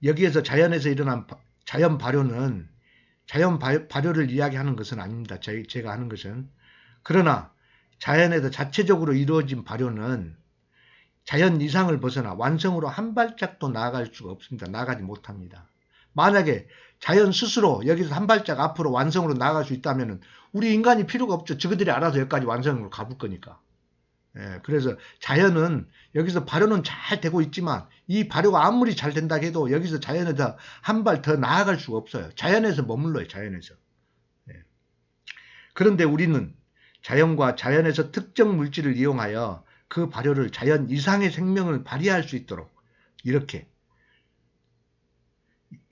S1: 여기에서 자연에서 일어난 자연 발효는 자연 발효를 이야기하는 것은 아닙니다. 제가 하는 것은. 그러나 자연에서 자체적으로 이루어진 발효는 자연 이상을 벗어나 완성으로 한 발짝도 나아갈 수가 없습니다. 나아가지 못합니다. 만약에 자연 스스로 여기서 한 발짝 앞으로 완성으로 나아갈 수 있다면 우리 인간이 필요가 없죠. 저들이 알아서 여기까지 완성으로 가볼 거니까. 그래서 자연은 여기서 발효는 잘 되고 있지만 이 발효가 아무리 잘 된다 해도 여기서 자연에서 한 발 더 나아갈 수가 없어요. 자연에서 머물러요. 자연에서. 그런데 우리는 자연과 자연에서 특정 물질을 이용하여 그 발효를 자연 이상의 생명을 발휘할 수 있도록 이렇게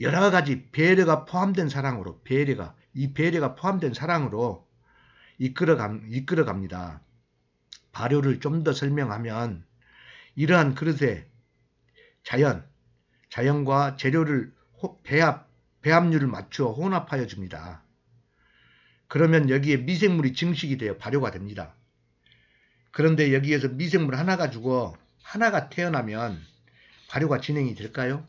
S1: 여러 가지 배려가 포함된 사랑으로, 배려가 포함된 사랑으로 이끌어갑니다. 발효를 좀 더 설명하면 이러한 그릇에 자연과 재료를 배합률을 맞추어 혼합하여 줍니다. 그러면 여기에 미생물이 증식이 되어 발효가 됩니다. 그런데 여기에서 미생물 하나가 죽어 하나가 태어나면 발효가 진행이 될까요?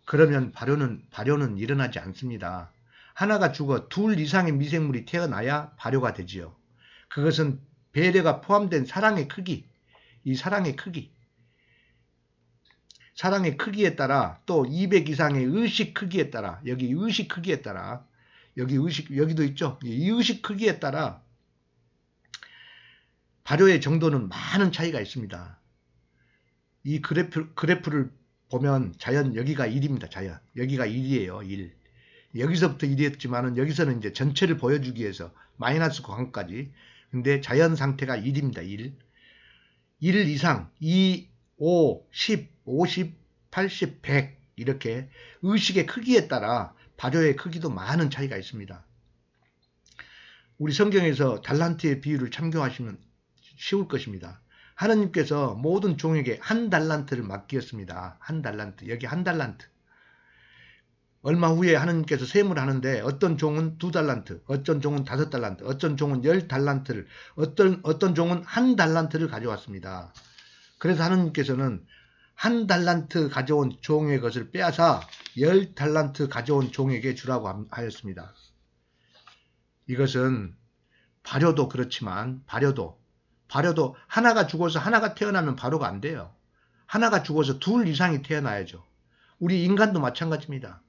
S1: 그러면 발효는 일어나지 않습니다. 하나가 죽어 둘 이상의 미생물이 태어나야 발효가 되지요. 그것은 배려가 포함된 사랑의 크기, 이 사랑의 크기에 따라 또 200 이상의 의식 크기에 따라, 여기 의식 크기에 따라, 여기도 있죠. 이 의식 크기에 따라 발효의 정도는 많은 차이가 있습니다. 이 그래프를 보면 자연 여기가 1입니다. 자연 여기가 1이에요. 1. 여기서부터 1이었지만은 여기서는 이제 전체를 보여주기 위해서 마이너스 광까지. 근데 자연 상태가 1입니다. 1 이상 2, 5, 10, 50, 80, 100 이렇게 의식의 크기에 따라 발효의 크기도 많은 차이가 있습니다. 우리 성경에서 달란트의 비유를 참고하시면 쉬울 것입니다. 하나님께서 모든 종에게 한 달란트를 맡기었습니다. 한 달란트. 여기 한 달란트. 얼마 후에 하나님께서 세무를 하는데 어떤 종은 2달란트, 어떤 종은 5달란트, 어떤 종은 10달란트를, 어떤 종은 한 달란트를 가져왔습니다. 그래서 하나님께서는 한 달란트 가져온 종의 것을 빼앗아 10달란트 가져온 종에게 주라고 하였습니다. 이것은 발효도 그렇지만 발효도 하나가 죽어서 하나가 태어나면 발효가 안 돼요. 하나가 죽어서 둘 이상이 태어나야죠. 우리 인간도 마찬가지입니다.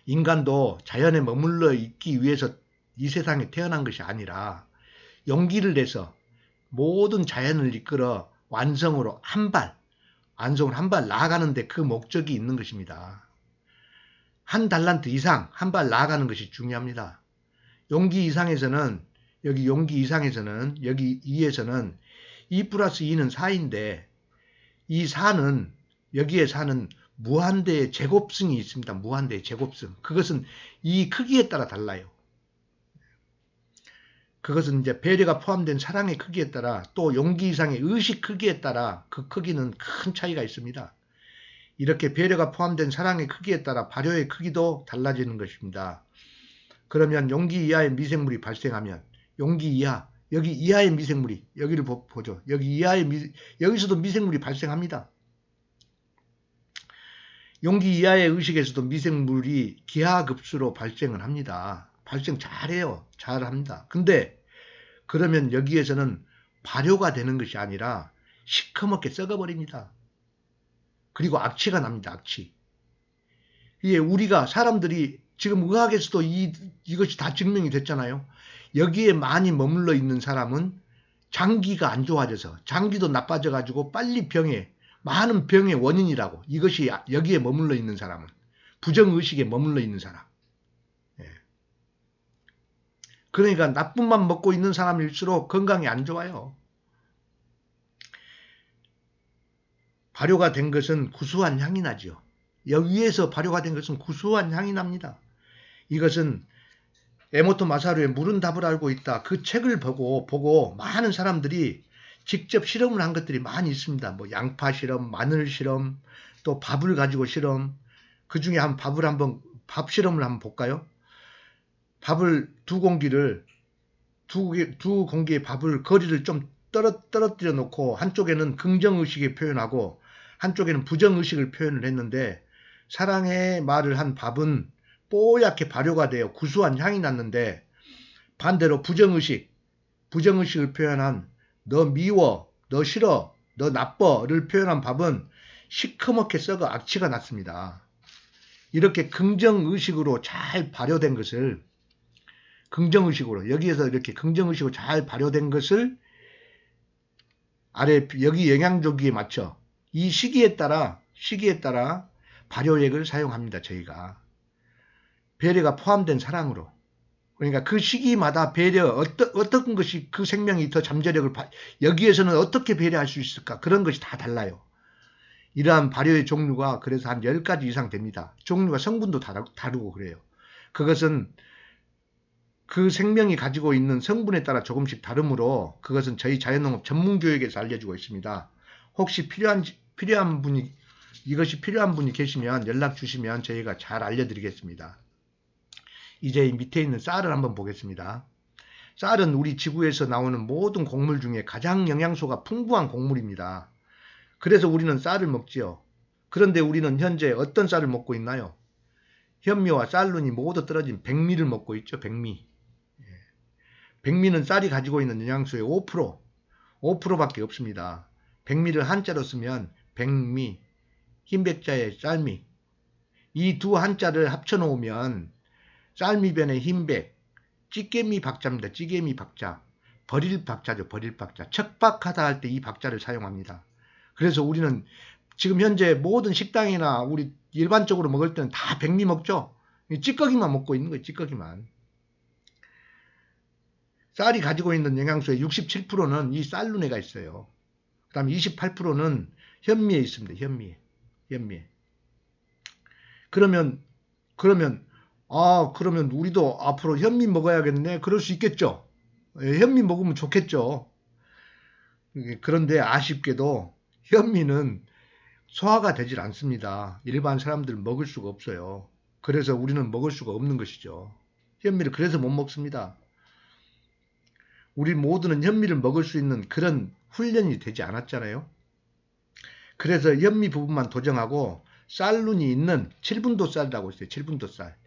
S1: 인간도 자연에 머물러 있기 위해서 이 세상에 태어난 것이 아니라 용기를 내서 모든 자연을 이끌어 완성으로 한 발 나아가는데 그 목적이 있는 것입니다. 한 달란트 이상 한 발 나아가는 것이 중요합니다. 용기 이상에서는 여기 2에서는 2 플러스 2는 4인데 이 4는 여기에 4는 무한대의 제곱승이 있습니다. 무한대의 제곱승. 그것은 이 크기에 따라 달라요. 그것은 이제 배려가 포함된 사랑의 크기에 따라 또 용기 이상의 의식 크기에 따라 그 크기는 큰 차이가 있습니다. 이렇게 배려가 포함된 사랑의 크기에 따라 발효의 크기도 달라지는 것입니다. 그러면 용기 이하의 미생물이 발생하면 용기 이하, 여기 이하의 미생물이 여기를 보죠. 여기서도 미생물이 발생합니다. 용기 이하의 의식에서도 미생물이 기하급수로 발생을 합니다. 발생 잘해요. 잘합니다. 근데 그러면 여기에서는 발효가 되는 것이 아니라 시커멓게 썩어버립니다. 그리고 악취가 납니다. 악취. 이게 우리가 사람들이 지금 의학에서도 이것이 다 증명이 됐잖아요. 여기에 많이 머물러 있는 사람은 장기가 안 좋아져서 장기도 나빠져 가지고 빨리 많은 병의 원인이라고. 이것이 여기에 머물러 있는 사람은 부정의식에 머물러 있는 사람. 그러니까 나쁜만 먹고 있는 사람일수록 건강이 안 좋아요. 발효가 된 것은 구수한 향이 나죠. 여기에서 발효가 된 것은 구수한 향이 납니다. 이것은 에모토 마사루의 물은 답을 알고 있다. 그 책을 보고 많은 사람들이 직접 실험을 한 것들이 많이 있습니다. 뭐 양파 실험, 마늘 실험, 또 밥을 가지고 실험. 그 중에 밥 실험을 한번 볼까요? 밥을 두 공기의 밥을 거리를 좀 떨어뜨려 놓고 한쪽에는 긍정의식을 표현하고 한쪽에는 부정의식을 표현을 했는데 사랑의 말을 한 밥은 뽀얗게 발효가 되어 구수한 향이 났는데 반대로 부정의식을 표현한 너 미워, 너 싫어, 너 나빠를 표현한 밥은 시커멓게 썩어 악취가 났습니다. 이렇게 긍정의식으로 잘 발효된 것을 여기에서 이렇게 긍정의식으로 잘 발효된 것을 아래 여기 영양조기에 맞춰 이 시기에 따라 발효액을 사용합니다. 저희가 배려가 포함된 사랑으로. 그러니까 그 시기마다 어떤 것이 그 생명이 더 잠재력을 여기에서는 어떻게 배려할 수 있을까? 그런 것이 다 달라요. 이러한 발효의 종류가 그래서 한 10가지 이상 됩니다. 종류가 성분도 다르고 그래요. 그것은 그 생명이 가지고 있는 성분에 따라 조금씩 다르므로 그것은 저희 자연농업 전문교육에서 알려주고 있습니다. 혹시 이것이 필요한 분이 계시면 연락 주시면 저희가 잘 알려드리겠습니다. 이제 밑에 있는 쌀을 한번 보겠습니다. 쌀은 우리 지구에서 나오는 모든 곡물 중에 가장 영양소가 풍부한 곡물입니다. 그래서 우리는 쌀을 먹지요. 그런데 우리는 현재 어떤 쌀을 먹고 있나요? 현미와 쌀룬이 모두 떨어진 백미를 먹고 있죠. 백미. 백미는 쌀이 가지고 있는 영양소의 5%밖에 없습니다. 백미를 한자로 쓰면 백미, 흰백자의 쌀미. 이 두 한자를 합쳐놓으면 쌀미변의 흰백, 찌개미 박자입니다. 찌개미 박자. 버릴 박자죠. 버릴 박자. 척박하다 할 때 이 박자를 사용합니다. 그래서 우리는 지금 현재 모든 식당이나 우리 일반적으로 먹을 때는 다 백미 먹죠. 찌꺼기만 먹고 있는 거예요. 찌꺼기만. 쌀이 가지고 있는 영양소의 67%는 이 쌀룬에가 있어요. 그 다음에 28%는 현미에 있습니다. 현미에. 그러면 우리도 앞으로 현미 먹어야겠네. 그럴 수 있겠죠. 현미 먹으면 좋겠죠. 그런데 아쉽게도 현미는 소화가 되질 않습니다. 일반 사람들 먹을 수가 없어요. 그래서 우리는 먹을 수가 없는 것이죠. 현미를 그래서 못 먹습니다. 우리 모두는 현미를 먹을 수 있는 그런 훈련이 되지 않았잖아요. 그래서 현미 부분만 도정하고 쌀눈이 있는 7분도 쌀이라고 있어요. 7분도 쌀.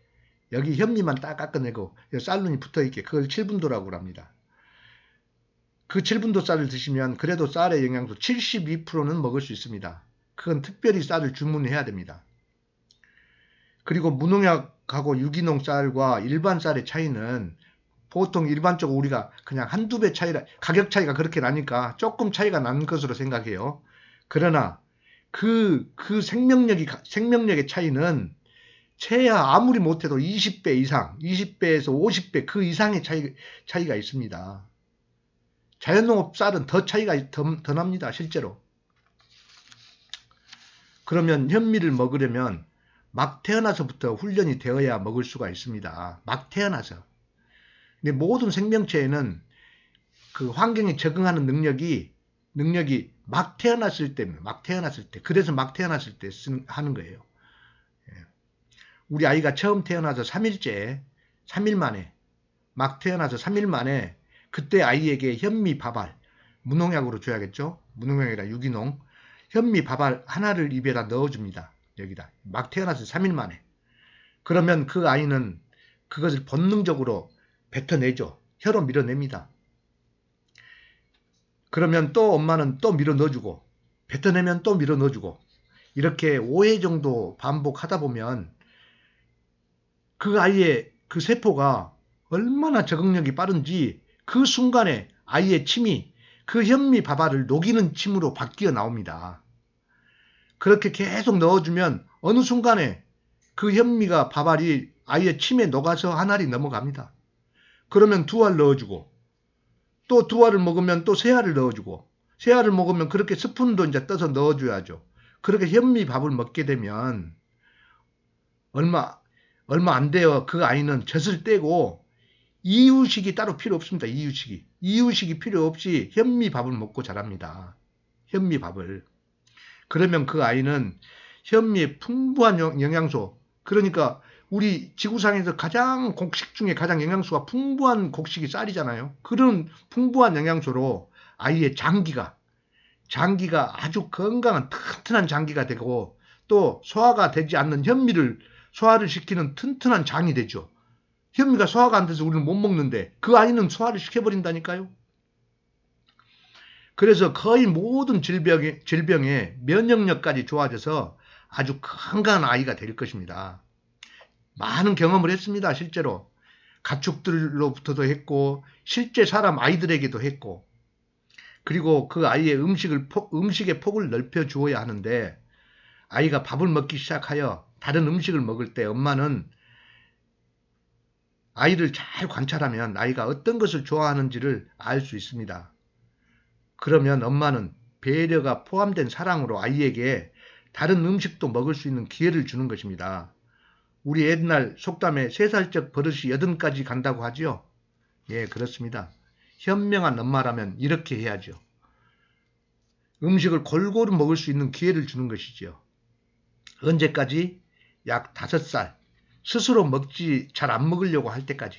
S1: 여기 현미만 딱 깎아내고 쌀눈이 붙어있게 그걸 7분도라고 합니다. 그 7분도 쌀을 드시면 그래도 쌀의 영양소 72%는 먹을 수 있습니다. 그건 특별히 쌀을 주문해야 됩니다. 그리고 무농약하고 유기농 쌀과 일반 쌀의 차이는 보통 일반적으로 우리가 그냥 한두 배 차이라, 가격 차이가 그렇게 나니까 조금 차이가 난 것으로 생각해요. 그러나 그 생명력의 차이는 최하 아무리 못해도 20배 이상, 20배에서 50배 그 이상의 차이가 있습니다. 자연농업 쌀은 더 차이가 더 납니다. 실제로. 그러면 현미를 먹으려면 막 태어나서부터 훈련이 되어야 먹을 수가 있습니다. 막 태어나서. 근데 모든 생명체에는 그 환경에 적응하는 능력이 막 태어났을 때. 그래서 막 태어났을 때 하는 거예요. 우리 아이가 처음 태어나서 3일 만에, 막 태어나서 3일 만에 그때 아이에게 현미 밥알, 무농약으로 줘야겠죠? 무농약이라 유기농. 현미 밥알 하나를 입에다 넣어줍니다. 여기다. 막 태어나서 3일 만에. 그러면 그 아이는 그것을 본능적으로 뱉어내죠. 혀로 밀어냅니다. 그러면 또 엄마는 또 밀어 넣어주고, 뱉어내면 또 밀어 넣어주고, 이렇게 5회 정도 반복하다 보면 그 아이의 그 세포가 얼마나 적응력이 빠른지 그 순간에 아이의 침이 그 현미 밥알을 녹이는 침으로 바뀌어 나옵니다. 그렇게 계속 넣어주면 어느 순간에 그 현미가 밥알이 아이의 침에 녹아서 한 알이 넘어갑니다. 그러면 2알 넣어주고 또 2알을 먹으면 또 3알을 넣어주고 3알을 먹으면 그렇게 스푼도 이제 떠서 넣어줘야죠. 그렇게 현미 밥을 먹게 되면 얼마 안 돼요. 그 아이는 젖을 떼고 이유식이 따로 필요 없습니다. 이유식이 필요 없이 현미밥을 먹고 자랍니다. 현미밥을. 그러면 그 아이는 현미의 풍부한 영양소, 그러니까 우리 지구상에서 가장 곡식 중에 가장 영양소가 풍부한 곡식이 쌀이잖아요. 그런 풍부한 영양소로 아이의 장기가 아주 건강한 튼튼한 장기가 되고 또 소화가 되지 않는 현미를 소화를 시키는 튼튼한 장이 되죠. 현미가 소화가 안 돼서 우리는 못 먹는데 그 아이는 소화를 시켜버린다니까요. 그래서 거의 모든 질병의 면역력까지 좋아져서 아주 건강한 아이가 될 것입니다. 많은 경험을 했습니다. 실제로. 가축들로부터도 했고 실제 사람 아이들에게도 했고 그리고 그 아이의 음식의 폭을 넓혀 주어야 하는데 아이가 밥을 먹기 시작하여 다른 음식을 먹을 때 엄마는 아이를 잘 관찰하면 아이가 어떤 것을 좋아하는지를 알 수 있습니다. 그러면 엄마는 배려가 포함된 사랑으로 아이에게 다른 음식도 먹을 수 있는 기회를 주는 것입니다. 우리 옛날 속담에 3살적 버릇이 8까지 간다고 하죠. 예, 그렇습니다. 현명한 엄마라면 이렇게 해야죠. 음식을 골고루 먹을 수 있는 기회를 주는 것이죠. 언제까지? 약 5살. 스스로 잘 안 먹으려고 할 때까지.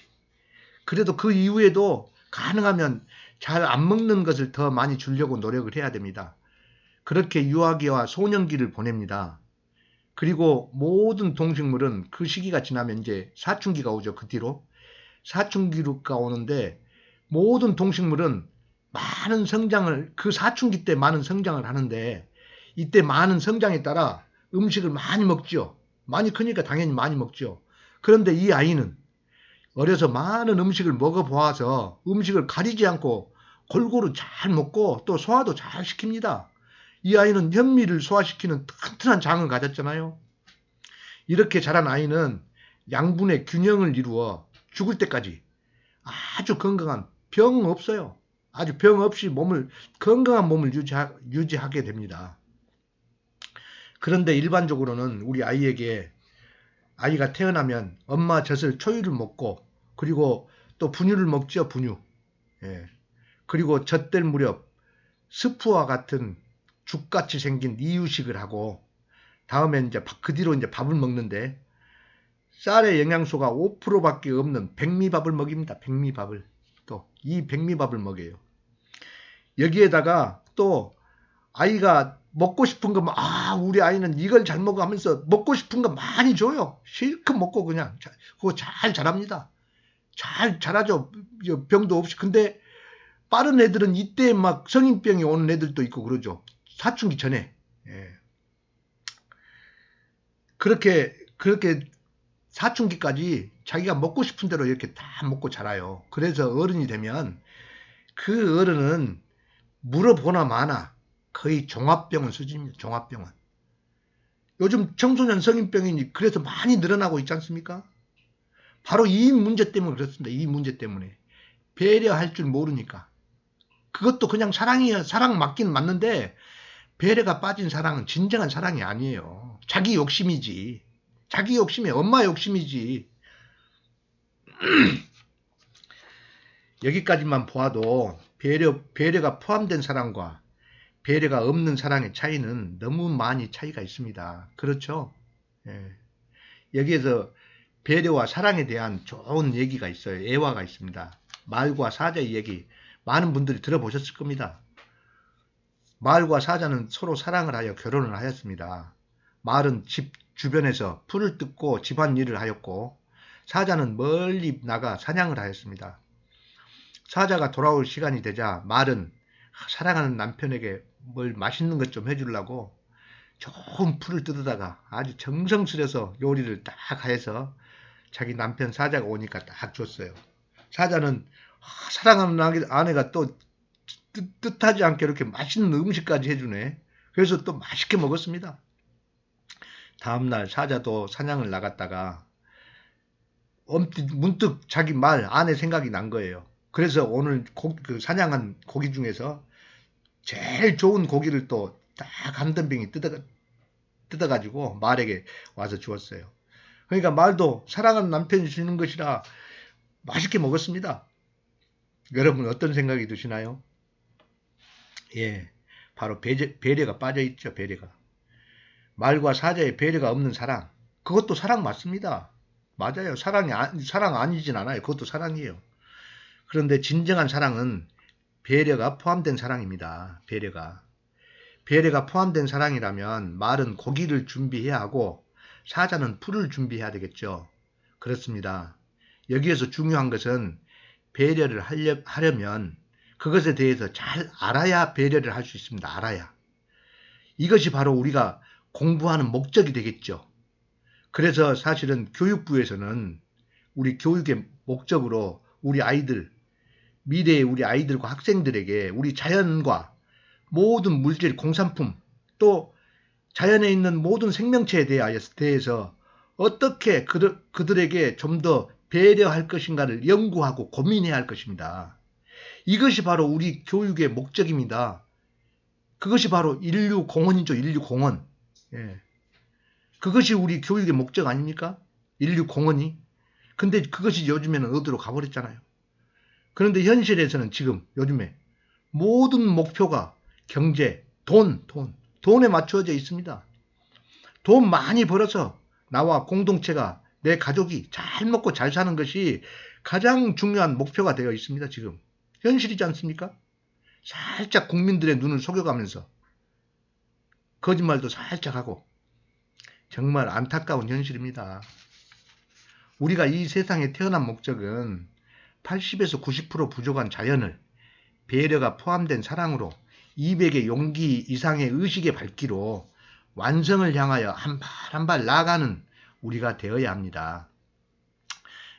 S1: 그래도 그 이후에도 가능하면 잘 안 먹는 것을 더 많이 주려고 노력을 해야 됩니다. 그렇게 유아기와 소년기를 보냅니다. 그리고 모든 동식물은 그 시기가 지나면 이제 사춘기가 오죠. 그 뒤로. 사춘기가 오는데 모든 동식물은 많은 성장을, 그 사춘기 때 많은 성장을 하는데 이때 많은 성장에 따라 음식을 많이 먹죠. 많이 크니까 당연히 많이 먹죠. 그런데 이 아이는 어려서 많은 음식을 먹어보아서 음식을 가리지 않고 골고루 잘 먹고 또 소화도 잘 시킵니다. 이 아이는 현미를 소화시키는 튼튼한 장을 가졌잖아요. 이렇게 자란 아이는 양분의 균형을 이루어 죽을 때까지 아주 건강한 병 없어요. 아주 병 없이 건강한 몸을 유지하게 됩니다. 그런데 일반적으로는 우리 아이가 태어나면 엄마 젖을 초유를 먹고 그리고 또 분유를 먹죠. 분유. 예. 그리고 젖될 무렵 스프와 같은 죽같이 생긴 이유식을 하고 다음에 이제 그 뒤로 이제 밥을 먹는데 쌀의 영양소가 5%밖에 없는 백미밥을 먹입니다. 백미밥을. 또 이 백미밥을 먹여요. 여기에다가 또 아이가 먹고 싶은 거, 우리 아이는 이걸 잘 먹어 하면서 먹고 싶은 거 많이 줘요. 실컷 먹고 그냥. 그거 잘 자랍니다. 잘 자라죠. 병도 없이. 근데 빠른 애들은 이때 막 성인병이 오는 애들도 있고 그러죠. 사춘기 전에. 예. 그렇게 사춘기까지 자기가 먹고 싶은 대로 이렇게 다 먹고 자라요. 그래서 어른이 되면 그 어른은 물어보나 마나 거의 종합병원 수준입니다. 종합병원. 요즘 청소년 성인병이 그래서 많이 늘어나고 있지 않습니까? 바로 이 문제 때문에 그렇습니다. 이 문제 때문에. 배려할 줄 모르니까. 그것도 그냥 사랑이에요. 사랑 맞긴 맞는데 배려가 빠진 사랑은 진정한 사랑이 아니에요. 자기 욕심이지. 자기 욕심이 엄마 욕심이지. 여기까지만 보아도 배려가 포함된 사랑과 배려가 없는 사랑의 차이는 너무 많이 차이가 있습니다. 그렇죠? 예. 여기에서 배려와 사랑에 대한 좋은 얘기가 있어요. 애화가 있습니다. 말과 사자의 얘기 많은 분들이 들어보셨을 겁니다. 말과 사자는 서로 사랑을 하여 결혼을 하였습니다. 말은 집 주변에서 풀을 뜯고 집안일을 하였고 사자는 멀리 나가 사냥을 하였습니다. 사자가 돌아올 시간이 되자 말은 사랑하는 남편에게 뭘 맛있는 것 좀 해주려고 좋은 풀을 뜯어다가 아주 정성스려서 요리를 딱 해서 자기 남편 사자가 오니까 딱 줬어요. 사자는 사랑하는 아내가 또 뜻하지 않게 이렇게 맛있는 음식까지 해주네. 그래서 또 맛있게 먹었습니다. 다음날 사자도 사냥을 나갔다가 문득 자기 아내 생각이 난 거예요. 그래서 오늘 그 사냥한 고기 중에서 제일 좋은 고기를 또 딱 한 덤병이 뜯어가지고 말에게 와서 주었어요. 그러니까 말도 사랑하는 남편이 주는 것이라 맛있게 먹었습니다. 여러분 어떤 생각이 드시나요? 예, 바로 배려가 빠져있죠. 배려가. 말과 사자의 배려가 없는 사랑. 그것도 사랑 맞습니다. 맞아요. 사랑 아니진 않아요. 그것도 사랑이에요. 그런데 진정한 사랑은 배려가 포함된 사랑입니다. 배려가 포함된 사랑이라면 말은 고기를 준비해야 하고 사자는 풀을 준비해야 되겠죠. 그렇습니다. 여기에서 중요한 것은 배려를 하려면 그것에 대해서 잘 알아야 배려를 할 수 있습니다. 알아야. 이것이 바로 우리가 공부하는 목적이 되겠죠. 그래서 사실은 교육부에서는 우리 교육의 목적으로 우리 아이들, 미래의 우리 아이들과 학생들에게 우리 자연과 모든 물질, 공산품, 또 자연에 있는 모든 생명체에 대해서 어떻게 그들에게 좀 더 배려할 것인가를 연구하고 고민해야 할 것입니다. 이것이 바로 우리 교육의 목적입니다. 그것이 바로 인류공헌이죠. 인류공헌. 예. 그것이 우리 교육의 목적 아닙니까? 인류공헌이. 근데 그것이 요즘에는 어디로 가버렸잖아요. 그런데 현실에서는 지금 요즘에 모든 목표가 경제, 돈에 맞추어져 있습니다. 돈 많이 벌어서 나와 공동체가 내 가족이 잘 먹고 잘 사는 것이 가장 중요한 목표가 되어 있습니다. 지금 현실이지 않습니까? 살짝 국민들의 눈을 속여가면서 거짓말도 살짝 하고 정말 안타까운 현실입니다. 우리가 이 세상에 태어난 목적은 80에서 90% 부족한 자연을 배려가 포함된 사랑으로 200의 용기 이상의 의식의 발기로 완성을 향하여 한 발 한 발 나아가는 우리가 되어야 합니다.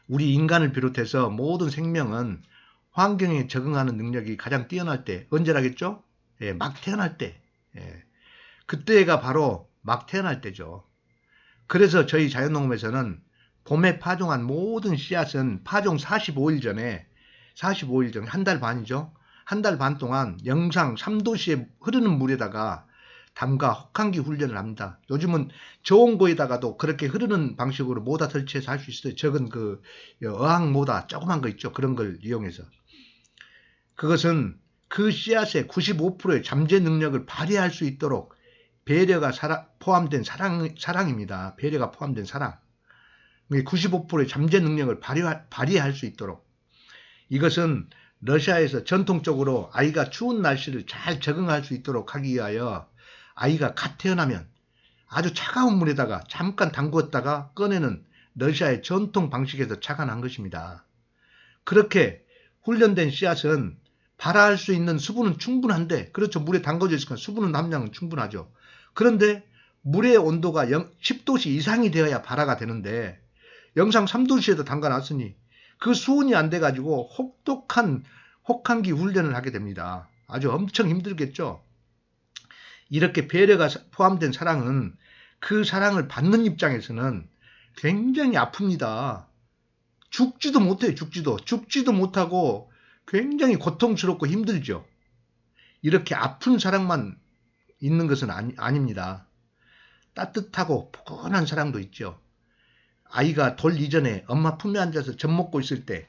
S1: 우리 인간을 비롯해서 모든 생명은 환경에 적응하는 능력이 가장 뛰어날 때 언제라겠죠? 예, 막 태어날 때. 예, 그때가 바로 막 태어날 때죠. 그래서 저희 자연농업에서는 봄에 파종한 모든 씨앗은 파종 45일 전에 한 달 반이죠. 한 달 반 동안 영상 3도씨에 흐르는 물에다가 담가 혹한기 훈련을 합니다. 요즘은 저온고에다가도 그렇게 흐르는 방식으로 모다 설치해서 할 수 있어요. 적은 그 어항 모다 조그만 거 있죠. 그런 걸 이용해서. 그것은 그 씨앗의 95%의 잠재 능력을 발휘할 수 있도록 배려가 포함된 사랑입니다. 배려가 포함된 사랑. 95%의 잠재 능력을 발휘할 수 있도록. 이것은 러시아에서 전통적으로 아이가 추운 날씨를 잘 적응할 수 있도록 하기 위하여 아이가 갓 태어나면 아주 차가운 물에다가 잠깐 담궜다가 꺼내는 러시아의 전통 방식에서 착안한 것입니다. 그렇게 훈련된 씨앗은 발화할 수 있는 수분은 충분한데, 그렇죠. 물에 담궈져 있으니까 수분은 함량은 충분하죠. 그런데 물의 온도가 10도씨 이상이 되어야 발화가 되는데 영상 3도씨에도 담가놨으니 그 수온이 안 돼가지고 혹한기 훈련을 하게 됩니다. 아주 엄청 힘들겠죠. 이렇게 배려가 포함된 사랑은 그 사랑을 받는 입장에서는 굉장히 아픕니다. 죽지도 못해요. 죽지도 못하고 굉장히 고통스럽고 힘들죠. 이렇게 아픈 사랑만 있는 것은 아닙니다. 따뜻하고 포근한 사랑도 있죠. 아이가 돌 이전에 엄마 품에 앉아서 젖 먹고 있을 때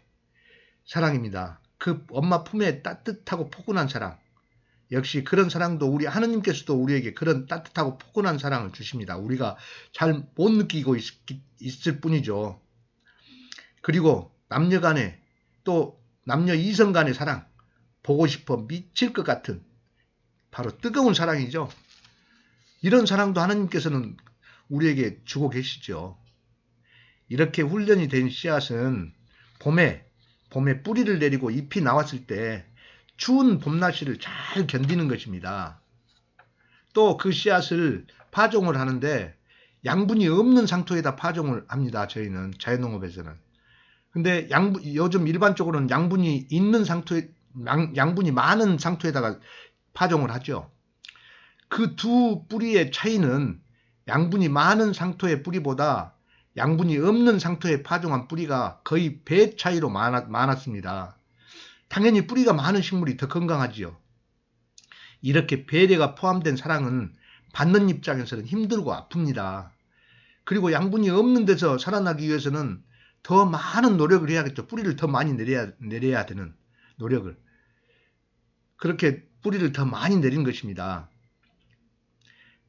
S1: 사랑입니다. 그 엄마 품에 따뜻하고 포근한 사랑. 역시 그런 사랑도 우리 하느님께서도 우리에게 그런 따뜻하고 포근한 사랑을 주십니다. 우리가 잘 못 느끼고 있을 뿐이죠. 그리고 남녀 간에, 또 남녀 이성 간의 사랑, 보고 싶어 미칠 것 같은 바로 뜨거운 사랑이죠. 이런 사랑도 하나님께서는 우리에게 주고 계시죠. 이렇게 훈련이 된 씨앗은 봄에 뿌리를 내리고 잎이 나왔을 때 추운 봄날씨를 잘 견디는 것입니다. 또 그 씨앗을 파종을 하는데 양분이 없는 상토에다 파종을 합니다. 저희는 자연농업에서는. 근데 요즘 일반적으로는 양분이 있는 상토에, 양분이 많은 상토에다가 파종을 하죠. 그 두 뿌리의 차이는 양분이 많은 상토의 뿌리보다 양분이 없는 상토에 파종한 뿌리가 거의 배 차이로 많았습니다. 당연히 뿌리가 많은 식물이 더 건강하지요. 이렇게 배려가 포함된 사랑은 받는 입장에서는 힘들고 아픕니다. 그리고 양분이 없는 데서 살아나기 위해서는 더 많은 노력을 해야겠죠. 뿌리를 더 많이 내려야 되는 노력을. 그렇게 뿌리를 더 많이 내린 것입니다.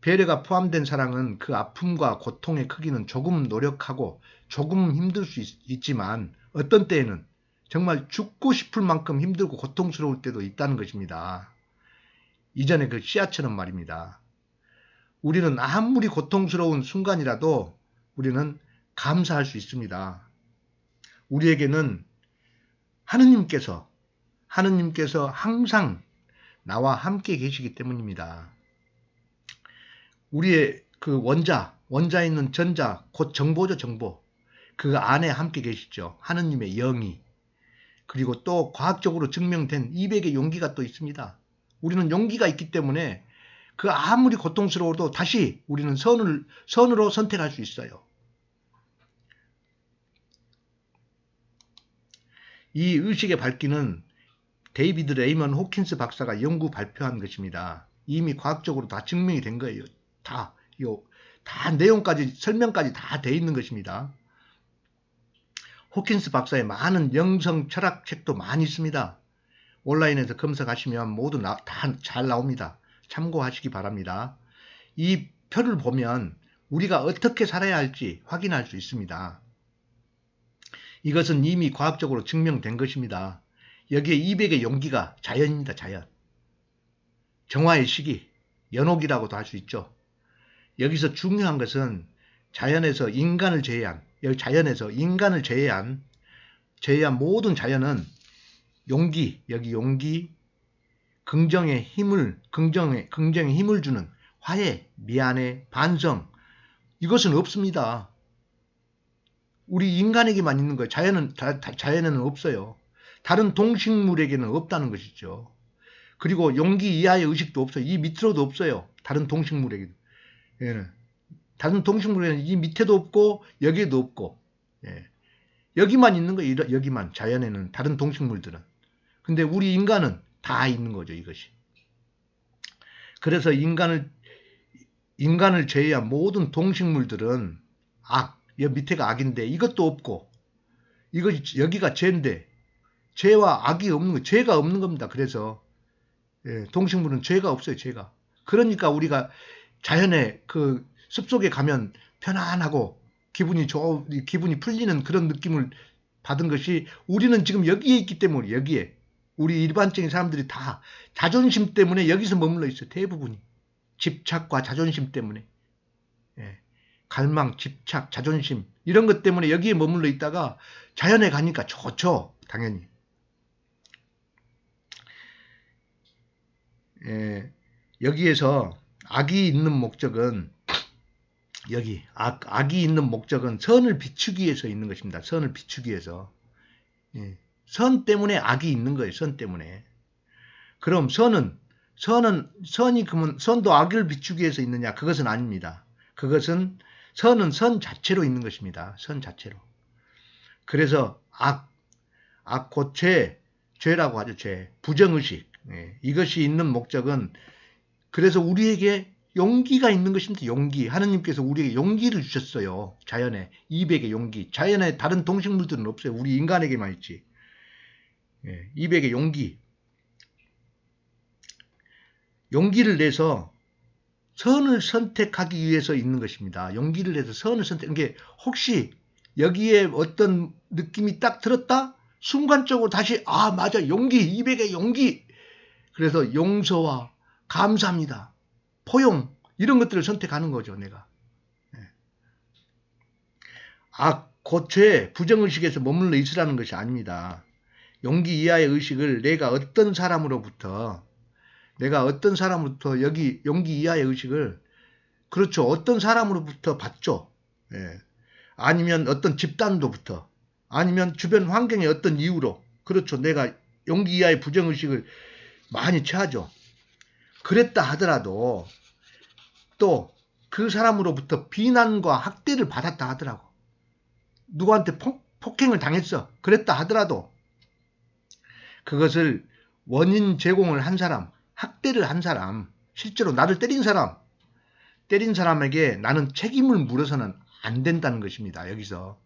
S1: 배려가 포함된 사랑은 그 아픔과 고통의 크기는 조금 노력하고 조금 힘들 수 있지만 어떤 때에는 정말 죽고 싶을 만큼 힘들고 고통스러울 때도 있다는 것입니다. 이전에 그 씨앗처럼 말입니다. 우리는 아무리 고통스러운 순간이라도 우리는 감사할 수 있습니다. 우리에게는 하느님께서 항상 나와 함께 계시기 때문입니다. 우리의 그 원자에 있는 전자, 곧 정보죠, 정보. 그 안에 함께 계시죠. 하느님의 영이. 그리고 또 과학적으로 증명된 200의 용기가 또 있습니다. 우리는 용기가 있기 때문에 그 아무리 고통스러워도 다시 우리는 선으로 선택할 수 있어요. 이 의식의 밝기는 데이비드 레이먼 호킨스 박사가 연구 발표한 것입니다. 이미 과학적으로 다 증명이 된 거예요. 다 내용까지, 설명까지 다 돼 있는 것입니다. 호킨스 박사의 많은 영성 철학 책도 많이 있습니다. 온라인에서 검색하시면 모두 다 잘 나옵니다. 참고하시기 바랍니다. 이 표를 보면 우리가 어떻게 살아야 할지 확인할 수 있습니다. 이것은 이미 과학적으로 증명된 것입니다. 여기에 200의 용기가 자연입니다. 자연. 정화의 시기, 연옥이라고도 할 수 있죠. 여기서 중요한 것은 자연에서 인간을 제외한 모든 자연은 용기, 여기 용기, 긍정의 힘을 주는 화해, 미안해, 반성, 이것은 없습니다. 우리 인간에게만 있는 거예요. 자연에는 없어요. 다른 동식물에게는 없다는 것이죠. 그리고 용기 이하의 의식도 없어요. 이 밑으로도 없어요. 다른 동식물에게도. 예. 다른 동식물에는 이 밑에도 없고 여기에도 없고, 예. 여기만 있는 거예요. 여기만, 자연에는, 다른 동식물들은. 근데 우리 인간은 다 있는 거죠, 이것이. 그래서 인간을 제외한 모든 동식물들은 여기 밑에가 악인데 이것도 없고, 여기가 죄인데, 죄와 악이 없는 거, 죄가 없는 겁니다. 그래서 동식물은 죄가 없어요, 죄가. 그러니까 우리가 자연의 그 숲속에 가면 편안하고 기분이 풀리는 그런 느낌을 받은 것이, 우리는 지금 여기에 있기 때문에, 여기에 우리 일반적인 사람들이 다 자존심 때문에 여기서 머물러 있어요. 대부분이 집착과 자존심 때문에. 예. 갈망, 집착, 자존심 이런 것 때문에 여기에 머물러 있다가 자연에 가니까 좋죠. 당연히. 예. 여기에서 악이 있는 목적은 악이 있는 목적은 선을 비추기 위해서 있는 것입니다. 선을 비추기 위해서. 예. 선 때문에 악이 있는 거예요. 선 때문에. 그럼 선이 그러면 선도 악을 비추기 위해서 있느냐? 그것은 아닙니다. 그것은 선은 선 자체로 있는 것입니다. 선 자체로. 그래서 악 곧 죄라고 하죠. 죄. 부정의식. 예. 이것이 있는 목적은 그래서 우리에게 용기가 있는 것입니다. 용기. 하느님께서 우리에게 용기를 주셨어요. 자연에. 200의 용기. 자연에 다른 동식물들은 없어요. 우리 인간에게만 있지. 예. 200의 용기. 용기를 내서 선을 선택하기 위해서 있는 것입니다. 용기를 내서 선을 선택한 게 혹시 여기에 어떤 느낌이 딱 들었다? 순간적으로 다시 맞아. 용기. 200의 용기. 그래서 용서와 감사합니다. 포용 이런 것들을 선택하는 거죠. 내가. 악, 고죄, 부정의식에서 머물러 있으라는 것이 아닙니다. 용기 이하의 의식을 내가 어떤 사람으로부터 여기 용기 이하의 의식을 그렇죠. 어떤 사람으로부터 받죠. 예. 아니면 어떤 집단으로부터 아니면 주변 환경의 어떤 이유로 그렇죠. 내가 용기 이하의 부정의식을 많이 취하죠. 그랬다 하더라도 또 그 사람으로부터 비난과 학대를 받았다 하더라고. 누구한테 폭행을 당했어. 그랬다 하더라도 그것을 원인 제공을 한 사람, 학대를 한 사람, 실제로 나를 때린 사람에게 나는 책임을 물어서는 안 된다는 것입니다. 여기서.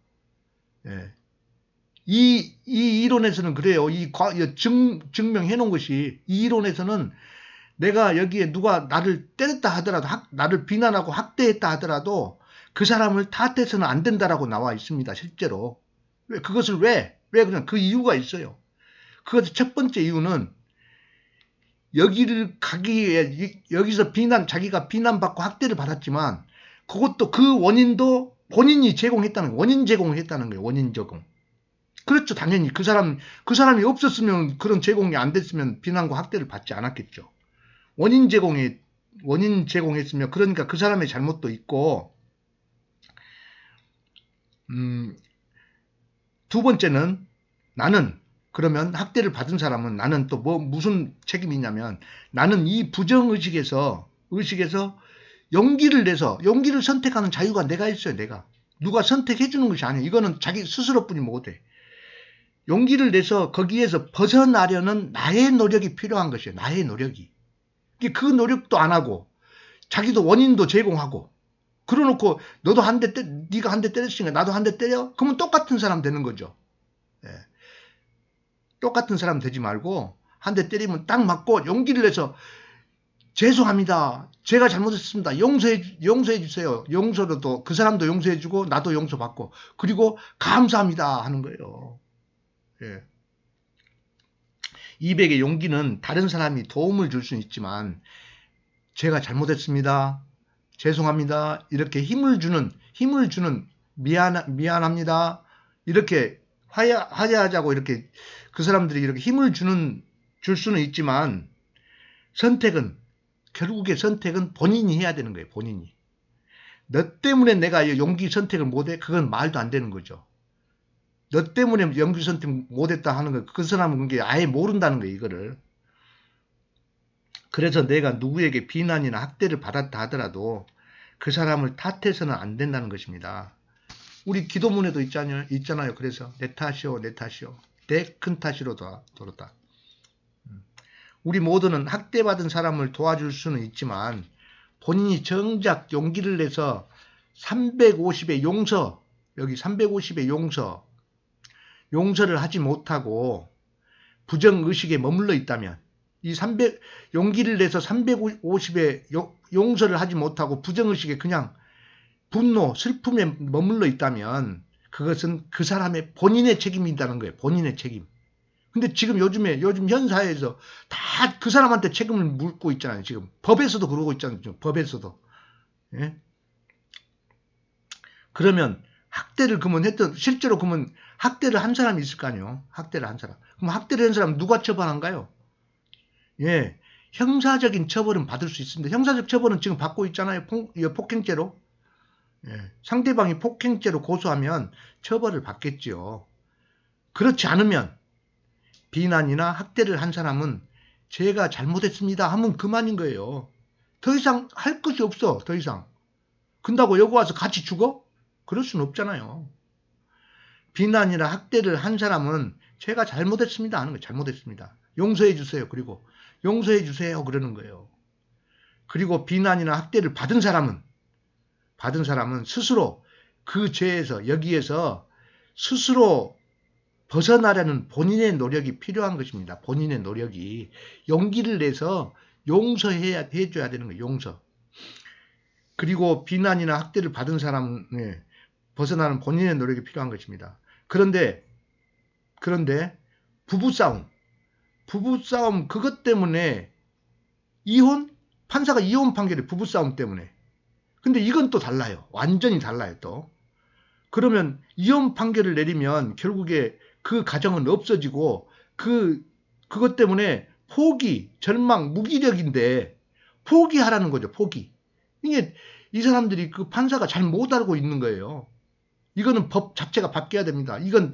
S1: 예. 이 이론에서는 그래요. 증명해 놓은 것이 이 이론에서는 내가 여기에 누가 나를 때렸다 하더라도 나를 비난하고 학대했다 하더라도 그 사람을 탓해서는 안 된다라고 나와 있습니다. 실제로. 그것을 왜 그냥 그 이유가 있어요. 그것의 첫 번째 이유는 여기를 가기 위해 여기서 자기가 비난받고 학대를 받았지만 그것도 그 원인도 본인이 제공했다는 거예요. 원인 제공을 했다는 거예요. 원인 제공. 그렇죠. 당연히 그 사람이 없었으면 그런 제공이 안 됐으면 비난과 학대를 받지 않았겠죠. 원인 제공했으면 그러니까 그 사람의 잘못도 있고 두 번째는 나는 그러면 학대를 받은 사람은 나는 또 무슨 책임이 있냐면 나는 이 부정의식에서 용기를 내서 용기를 선택하는 자유가 내가 있어요. 내가. 누가 선택해 주는 것이 아니에요. 이거는 자기 스스로뿐이 못해. 용기를 내서 거기에서 벗어나려는 나의 노력이 필요한 것이에요. 나의 노력이. 그 노력도 안 하고 자기도 원인도 제공하고 그러놓고 너도 네가 한 대 때렸으니까 나도 한 대 때려? 그러면 똑같은 사람 되는 거죠. 예. 똑같은 사람 되지 말고 한 대 때리면 딱 맞고 용기를 내서 죄송합니다. 제가 잘못했습니다. 용서해 주세요. 용서로도 그 사람도 용서해 주고 나도 용서받고 그리고 감사합니다 하는 거예요. 예. 200의 용기는 다른 사람이 도움을 줄 수는 있지만 제가 잘못했습니다. 죄송합니다. 이렇게 힘을 주는 미안합니다. 이렇게 화해하자고 이렇게 그 사람들이 이렇게 힘을 줄 수는 있지만 결국의 선택은 본인이 해야 되는 거예요. 본인이. 너 때문에 내가 용기 선택을 못해? 그건 말도 안 되는 거죠. 너 때문에 용기 선택 못했다 하는 거, 그 사람은 그게 아예 모른다는 거예요, 이거를. 그래서 내가 누구에게 비난이나 학대를 받았다 하더라도 그 사람을 탓해서는 안 된다는 것입니다. 우리 기도문에도 있잖아요. 그래서 내 탓이요. 내 큰 탓이로 돌았다. 우리 모두는 학대받은 사람을 도와줄 수는 있지만 본인이 정작 용기를 내서 350의 여기 350의 용서를 하지 못하고 부정의식에 머물러 있다면 용기를 내서 350의 용서를 하지 못하고 부정의식에 그냥 분노, 슬픔에 머물러 있다면 그것은 그 사람의 본인의 책임이라는 거예요. 본인의 책임. 근데 지금 요즘 현 사회에서 다 그 사람한테 책임을 묻고 있잖아요. 지금 법에서도 그러고 있잖아요. 지금 법에서도. 예? 그러면 학대를 그러면 실제로 그러면 학대를 한 사람이 있을 거 아니에요. 학대를 한 사람. 그럼 학대를 한 사람 누가 처벌한가요? 예. 형사적인 처벌은 받을 수 있습니다. 형사적 처벌은 지금 받고 있잖아요. 폭행죄로. 예. 상대방이 폭행죄로 고소하면 처벌을 받겠지요. 그렇지 않으면 비난이나 학대를 한 사람은 제가 잘못했습니다 하면 그만인 거예요. 더 이상 할 것이 없어. 더 이상. 근다고 여기 와서 같이 죽어? 그럴 수는 없잖아요. 비난이나 학대를 한 사람은 제가 잘못했습니다 하는 거예요. 잘못했습니다. 용서해 주세요. 그리고 용서해 주세요 그러는 거예요. 그리고 비난이나 학대를 받은 사람은 스스로 그 죄에서 여기에서 스스로 벗어나려는 본인의 노력이 필요한 것입니다. 본인의 노력이 용기를 내서 해줘야 되는 거예요. 용서. 그리고 비난이나 학대를 받은 사람은 벗어나는 본인의 노력이 필요한 것입니다. 그런데 부부싸움 그것 때문에 판사가 이혼 판결이 부부싸움 때문에. 근데 이건 또 달라요. 완전히 달라요 또. 그러면 이혼 판결을 내리면 결국에 그 가정은 없어지고 그것 때문에 포기, 절망, 무기력인데 포기하라는 거죠. 포기. 이게 이 사람들이 그 판사가 잘 못 알고 있는 거예요. 이거는 법 자체가 바뀌어야 됩니다. 이건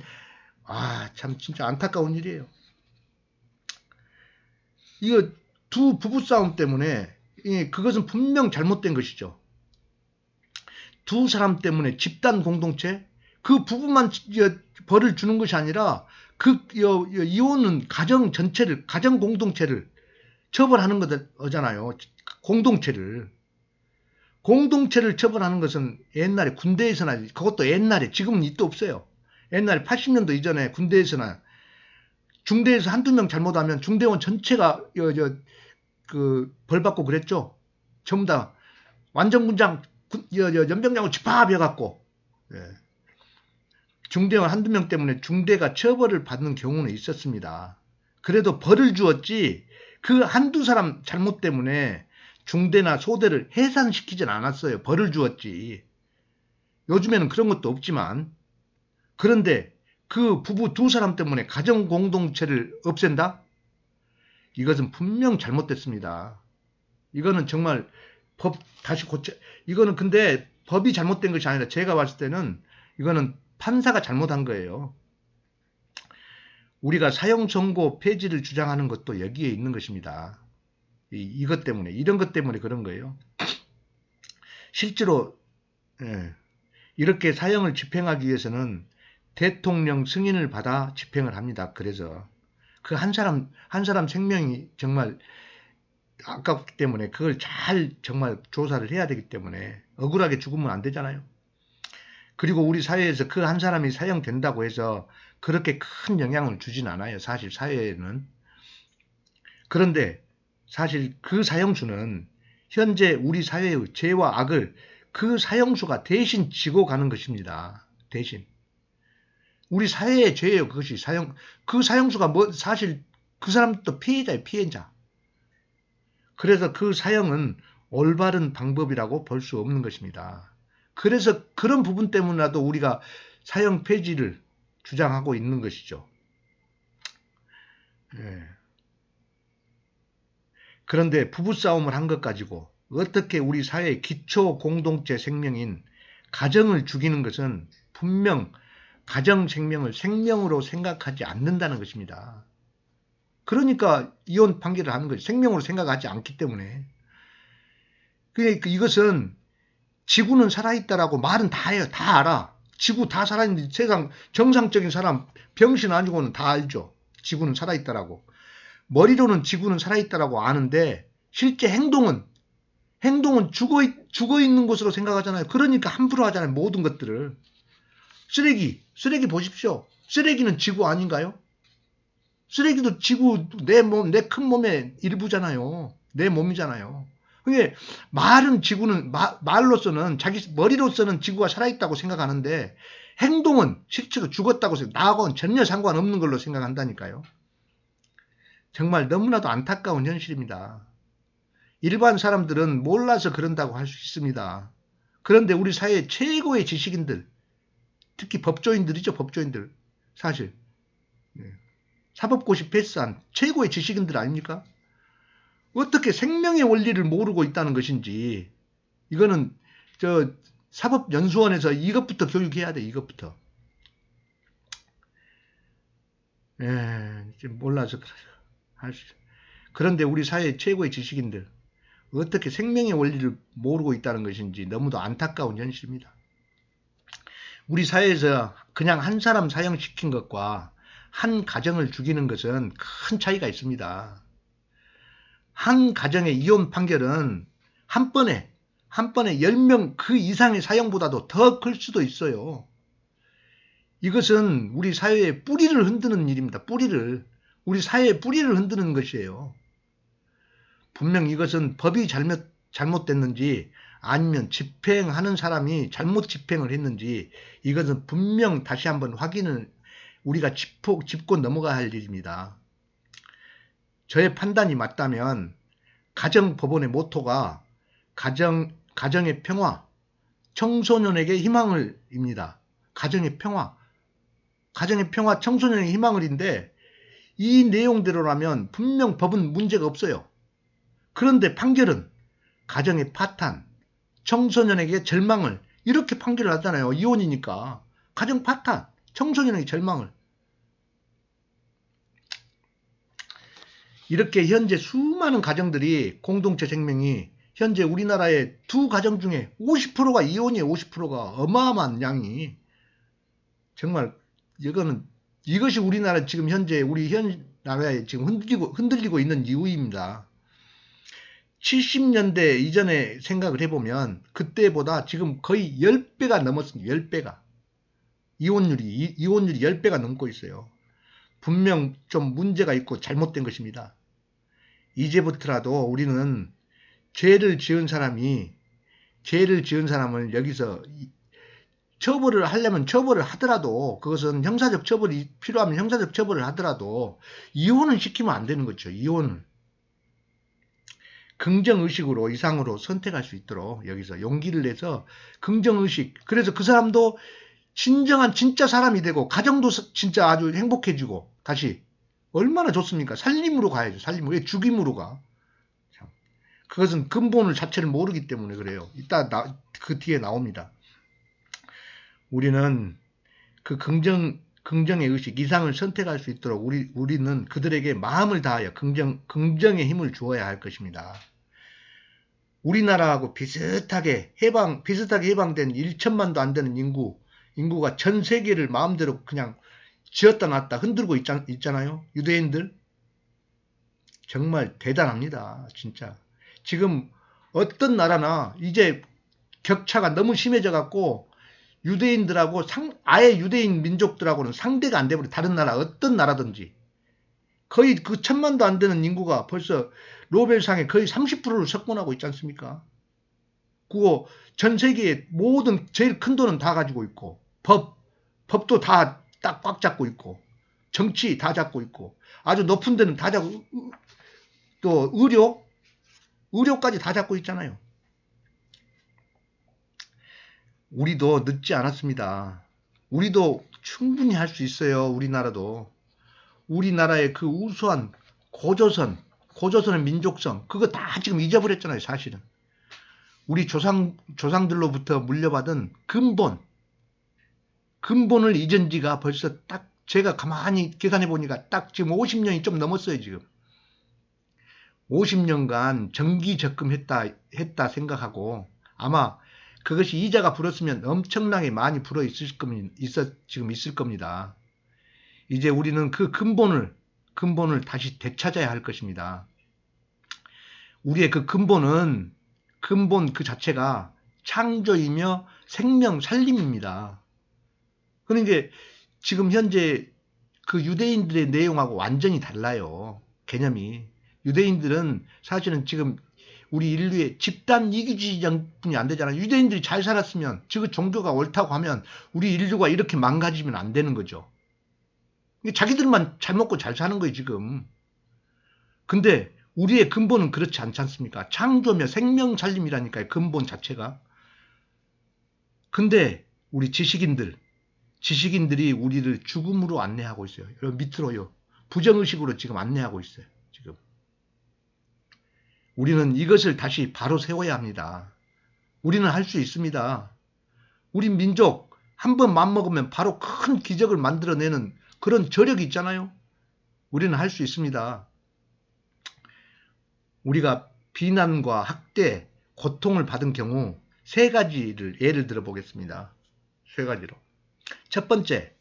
S1: 참 진짜 안타까운 일이에요. 이거 두 부부싸움 때문에 그것은 분명 잘못된 것이죠. 두 사람 때문에 집단 공동체 그 부부만 벌을 주는 것이 아니라 이혼은 가정 전체를 가정 공동체를 처벌하는 거잖아요. 공동체를 처벌하는 것은 옛날에 군대에서나 그것도 옛날에 지금은 이도 없어요. 옛날에 80년도 이전에 군대에서나 중대에서 한두 명 잘못하면 중대원 전체가 벌 받고 그랬죠. 전부 다 완전군장 연병장으로 집합해갖고 중대원 한두 명 때문에 중대가 처벌을 받는 경우는 있었습니다. 그래도 벌을 주었지 그 한두 사람 잘못 때문에 중대나 소대를 해산시키진 않았어요. 벌을 주었지. 요즘에는 그런 것도 없지만 그런데 그 부부 두 사람 때문에 가정 공동체를 없앤다? 이것은 분명 잘못됐습니다. 이거는 정말 법 다시 이거는 근데 법이 잘못된 것이 아니라 제가 봤을 때는 이거는 판사가 잘못한 거예요. 우리가 사형선고 폐지를 주장하는 것도 여기에 있는 것입니다. 이것 때문에 이런 것 때문에 그런 거예요. 실제로 이렇게 사형을 집행하기 위해서는 대통령 승인을 받아 집행을 합니다. 그래서 그 한 사람 생명이 정말 아깝기 때문에 그걸 잘 정말 조사를 해야 되기 때문에 억울하게 죽으면 안 되잖아요. 그리고 우리 사회에서 그 한 사람이 사형된다고 해서 그렇게 큰 영향을 주진 않아요. 사실 사회에는. 그런데 사실 그 사형수는 현재 우리 사회의 죄와 악을 그 사형수가 대신 지고 가는 것입니다. 대신. 우리 사회의 죄예요. 그것이 그 사형수가 사실 그 사람도 피해자예요. 피해자. 그래서 그 사형은 올바른 방법이라고 볼 수 없는 것입니다. 그래서 그런 부분 때문이라도 우리가 사형 폐지를 주장하고 있는 것이죠. 그런데 부부싸움을 한 것 가지고 어떻게 우리 사회의 기초 공동체 생명인 가정을 죽이는 것은 분명 가정 생명을 생명으로 생각하지 않는다는 것입니다. 그러니까 이혼 판결을 하는 거죠. 생명으로 생각하지 않기 때문에. 그러니까 이것은 지구는 살아있다라고 말은 다 해요. 다 알아. 지구 다 살아있는데 세상 정상적인 사람 병신 아니고는 다 알죠. 지구는 살아있다라고. 머리로는 지구는 살아있다라고 아는데 실제 행동은 죽어 있는 것으로 생각하잖아요. 그러니까 함부로 하잖아요. 모든 것들을. 쓰레기 보십시오. 쓰레기는 지구 아닌가요? 쓰레기도 지구 내 큰 몸의 일부잖아요. 내 몸이잖아요. 그게 말로서는 자기 머리로서는 지구가 살아있다고 생각하는데 행동은 실제로 죽었다고 생각. 나하고는 전혀 상관없는 걸로 생각한다니까요. 정말 너무나도 안타까운 현실입니다. 일반 사람들은 몰라서 그런다고 할 수 있습니다. 그런데 우리 사회 최고의 지식인들, 특히 법조인들이죠, 법조인들. 사실 사법고시 패스한 최고의 지식인들 아닙니까? 어떻게 생명의 원리를 모르고 있다는 것인지, 이거는 사법연수원에서 이것부터 교육해야 돼, 이것부터. 몰라서 할 수. 그런데 우리 사회 최고의 지식인들, 어떻게 생명의 원리를 모르고 있다는 것인지 너무도 안타까운 현실입니다. 우리 사회에서 그냥 한 사람 사형시킨 것과 한 가정을 죽이는 것은 큰 차이가 있습니다. 한 가정의 이혼 판결은 한 번에 10명 그 이상의 사형보다도 더 클 수도 있어요. 이것은 우리 사회의 뿌리를 흔드는 일입니다. 우리 사회의 뿌리를 흔드는 것이에요. 분명 이것은 법이 잘못됐는지 아니면 집행하는 사람이 잘못 집행을 했는지 이것은 분명 다시 한번 확인을 우리가 짚고 넘어가야 할 일입니다. 저의 판단이 맞다면 가정법원의 모토가 가정의 평화, 청소년에게 희망을입니다. 가정의 평화, 청소년에게 희망을인데 이 내용대로라면 분명 법은 문제가 없어요. 그런데 판결은 가정의 파탄, 청소년에게 절망을 이렇게 판결을 하잖아요. 이혼이니까. 가정 파탄, 청소년에게 절망을. 이렇게 현재 수많은 가정들이 공동체 생명이 현재 우리나라의 두 가정 중에 50%가 이혼이에요. 50%가 어마어마한 양이. 정말 이것이 우리나라 지금 현재 우리 나라에 지금 흔들리고 있는 이유입니다. 70년대 이전에 생각을 해보면 그때보다 지금 거의 10배가 넘었습니다. 10배가. 이혼율이 10배가 넘고 있어요. 분명 좀 문제가 있고 잘못된 것입니다. 이제부터라도 우리는 죄를 지은 사람을 여기서 처벌을 하려면 처벌을 하더라도 그것은 형사적 처벌이 필요하면 형사적 처벌을 하더라도 이혼은 시키면 안 되는 거죠. 이혼을. 긍정의식으로 이상으로 선택할 수 있도록 여기서 용기를 내서 긍정의식. 그래서 그 사람도 진정한 진짜 사람이 되고 가정도 진짜 아주 행복해지고 다시 얼마나 좋습니까? 살림으로 가야죠. 살림으로. 왜 죽임으로 가? 그것은 근본을 자체를 모르기 때문에 그래요. 이따 그 뒤에 나옵니다. 우리는 그 긍정의 의식 이상을 선택할 수 있도록 우리는 그들에게 마음을 다하여 긍정의 힘을 주어야 할 것입니다. 우리나라하고 비슷하게 해방된 1천만도 안 되는 인구가 전 세계를 마음대로 그냥 지었다 놨다 흔들고 있잖아요. 유대인들. 정말 대단합니다. 진짜. 지금 어떤 나라나 이제 격차가 너무 심해져 갖고 유대인들하고 아예 유대인 민족들하고는 상대가 안 돼버려. 다른 나라 어떤 나라든지. 거의 그 1,000만도 안 되는 인구가 벌써 노벨상에 거의 30%를 석권하고 있지 않습니까? 그거 전 세계의 모든 제일 큰 돈은 다 가지고 있고 법도 다 딱 꽉 잡고 있고 정치 다 잡고 있고 아주 높은 데는 다 잡고 또 의료까지 다 잡고 있잖아요. 우리도 늦지 않았습니다. 우리도 충분히 할 수 있어요. 우리나라도. 우리나라의 그 우수한 고조선의 민족성 그거 다 지금 잊어버렸잖아요. 사실은. 우리 조상들로부터 물려받은 근본을 잊은 지가 벌써 딱 제가 가만히 계산해 보니까 딱 지금 50년이 좀 넘었어요. 지금 50년간 정기 적금했다 생각하고 아마 그것이 이자가 불었으면 엄청나게 많이 불어 지금 있을 겁니다. 이제 우리는 그 근본을 다시 되찾아야 할 것입니다. 우리의 그 근본 그 자체가 창조이며 생명 살림입니다. 그러니까 지금 현재 그 유대인들의 내용하고 완전히 달라요. 개념이. 유대인들은 사실은 지금 우리 인류의 집단 이기주의뿐이 안 되잖아요. 유대인들이 잘 살았으면 그 종교가 옳다고 하면 우리 인류가 이렇게 망가지면 안 되는 거죠. 자기들만 잘 먹고 잘 사는 거예요. 지금. 근데 우리의 근본은 그렇지 않지 않습니까? 창조며 생명 살림이라니까요. 근본 자체가. 근데 우리 지식인들이 우리를 죽음으로 안내하고 있어요. 여러분 밑으로요. 부정의식으로 지금 안내하고 있어요. 지금. 우리는 이것을 다시 바로 세워야 합니다. 우리는 할 수 있습니다. 우리 민족 한 번 맘먹으면 바로 큰 기적을 만들어내는 그런 저력이 있잖아요. 우리는 할 수 있습니다. 우리가 비난과 학대, 고통을 받은 경우 세 가지를 예를 들어 보겠습니다. 세 가지로. 첫 번째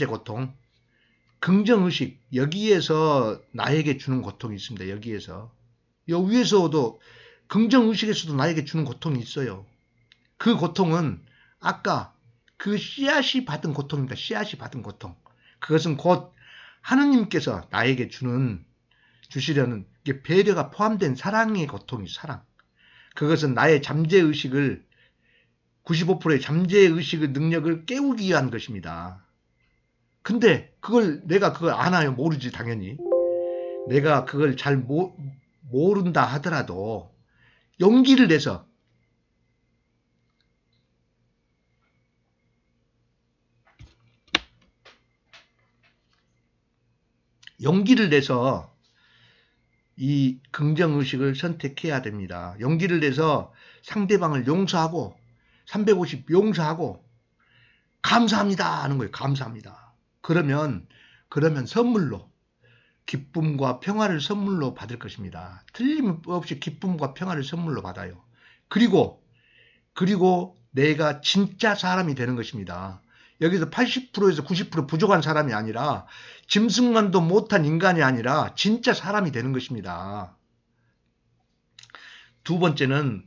S1: 고통. 긍정의식, 여기에서 나에게 주는 고통이 있습니다. 여기에서. 여 위에서도 긍정의식에서도 나에게 주는 고통이 있어요. 그 고통은 아까 그 씨앗이 받은 고통입니다. 씨앗이 받은 고통. 그것은 곧 하느님께서 나에게 주시려는 배려가 포함된 사랑의 고통이 사랑. 그것은 나의 잠재의식을 95%의 잠재의식의 능력을 깨우기 위한 것입니다. 근데 내가 그걸 아나요? 모르지 당연히. 내가 그걸 잘 모른다 하더라도 용기를 내서 이 긍정의식을 선택해야 됩니다. 용기를 내서 상대방을 용서하고 350 용서하고 감사합니다 하는 거예요. 감사합니다. 그러면 선물로 기쁨과 평화를 선물로 받을 것입니다. 틀림없이 기쁨과 평화를 선물로 받아요. 그리고 내가 진짜 사람이 되는 것입니다. 여기서 80%에서 90% 부족한 사람이 아니라 짐승만도 못한 인간이 아니라 진짜 사람이 되는 것입니다. 두 번째는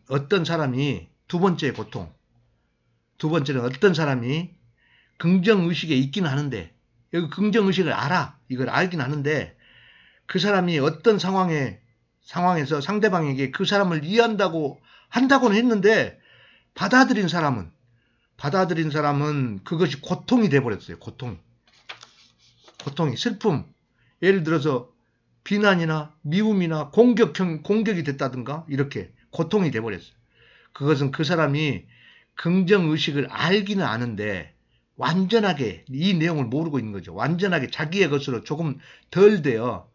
S1: 두 번째의 고통. 두 번째는 어떤 사람이 긍정의식에 있기는 하는데 여기 긍정의식을 알아. 이걸 알긴 하는데 그 사람이 어떤 상황에서 상대방에게 그 사람을 이해한다고는 했는데 받아들인 사람은 그것이 고통이 돼버렸어요. 고통이 슬픔. 예를 들어서 비난이나 미움이나 공격이 됐다든가 이렇게 고통이 돼버렸어요. 그것은 그 사람이 긍정의식을 알기는 아는데 완전하게 이 내용을 모르고 있는 거죠. 완전하게 자기의 것으로 조금 덜 돼요.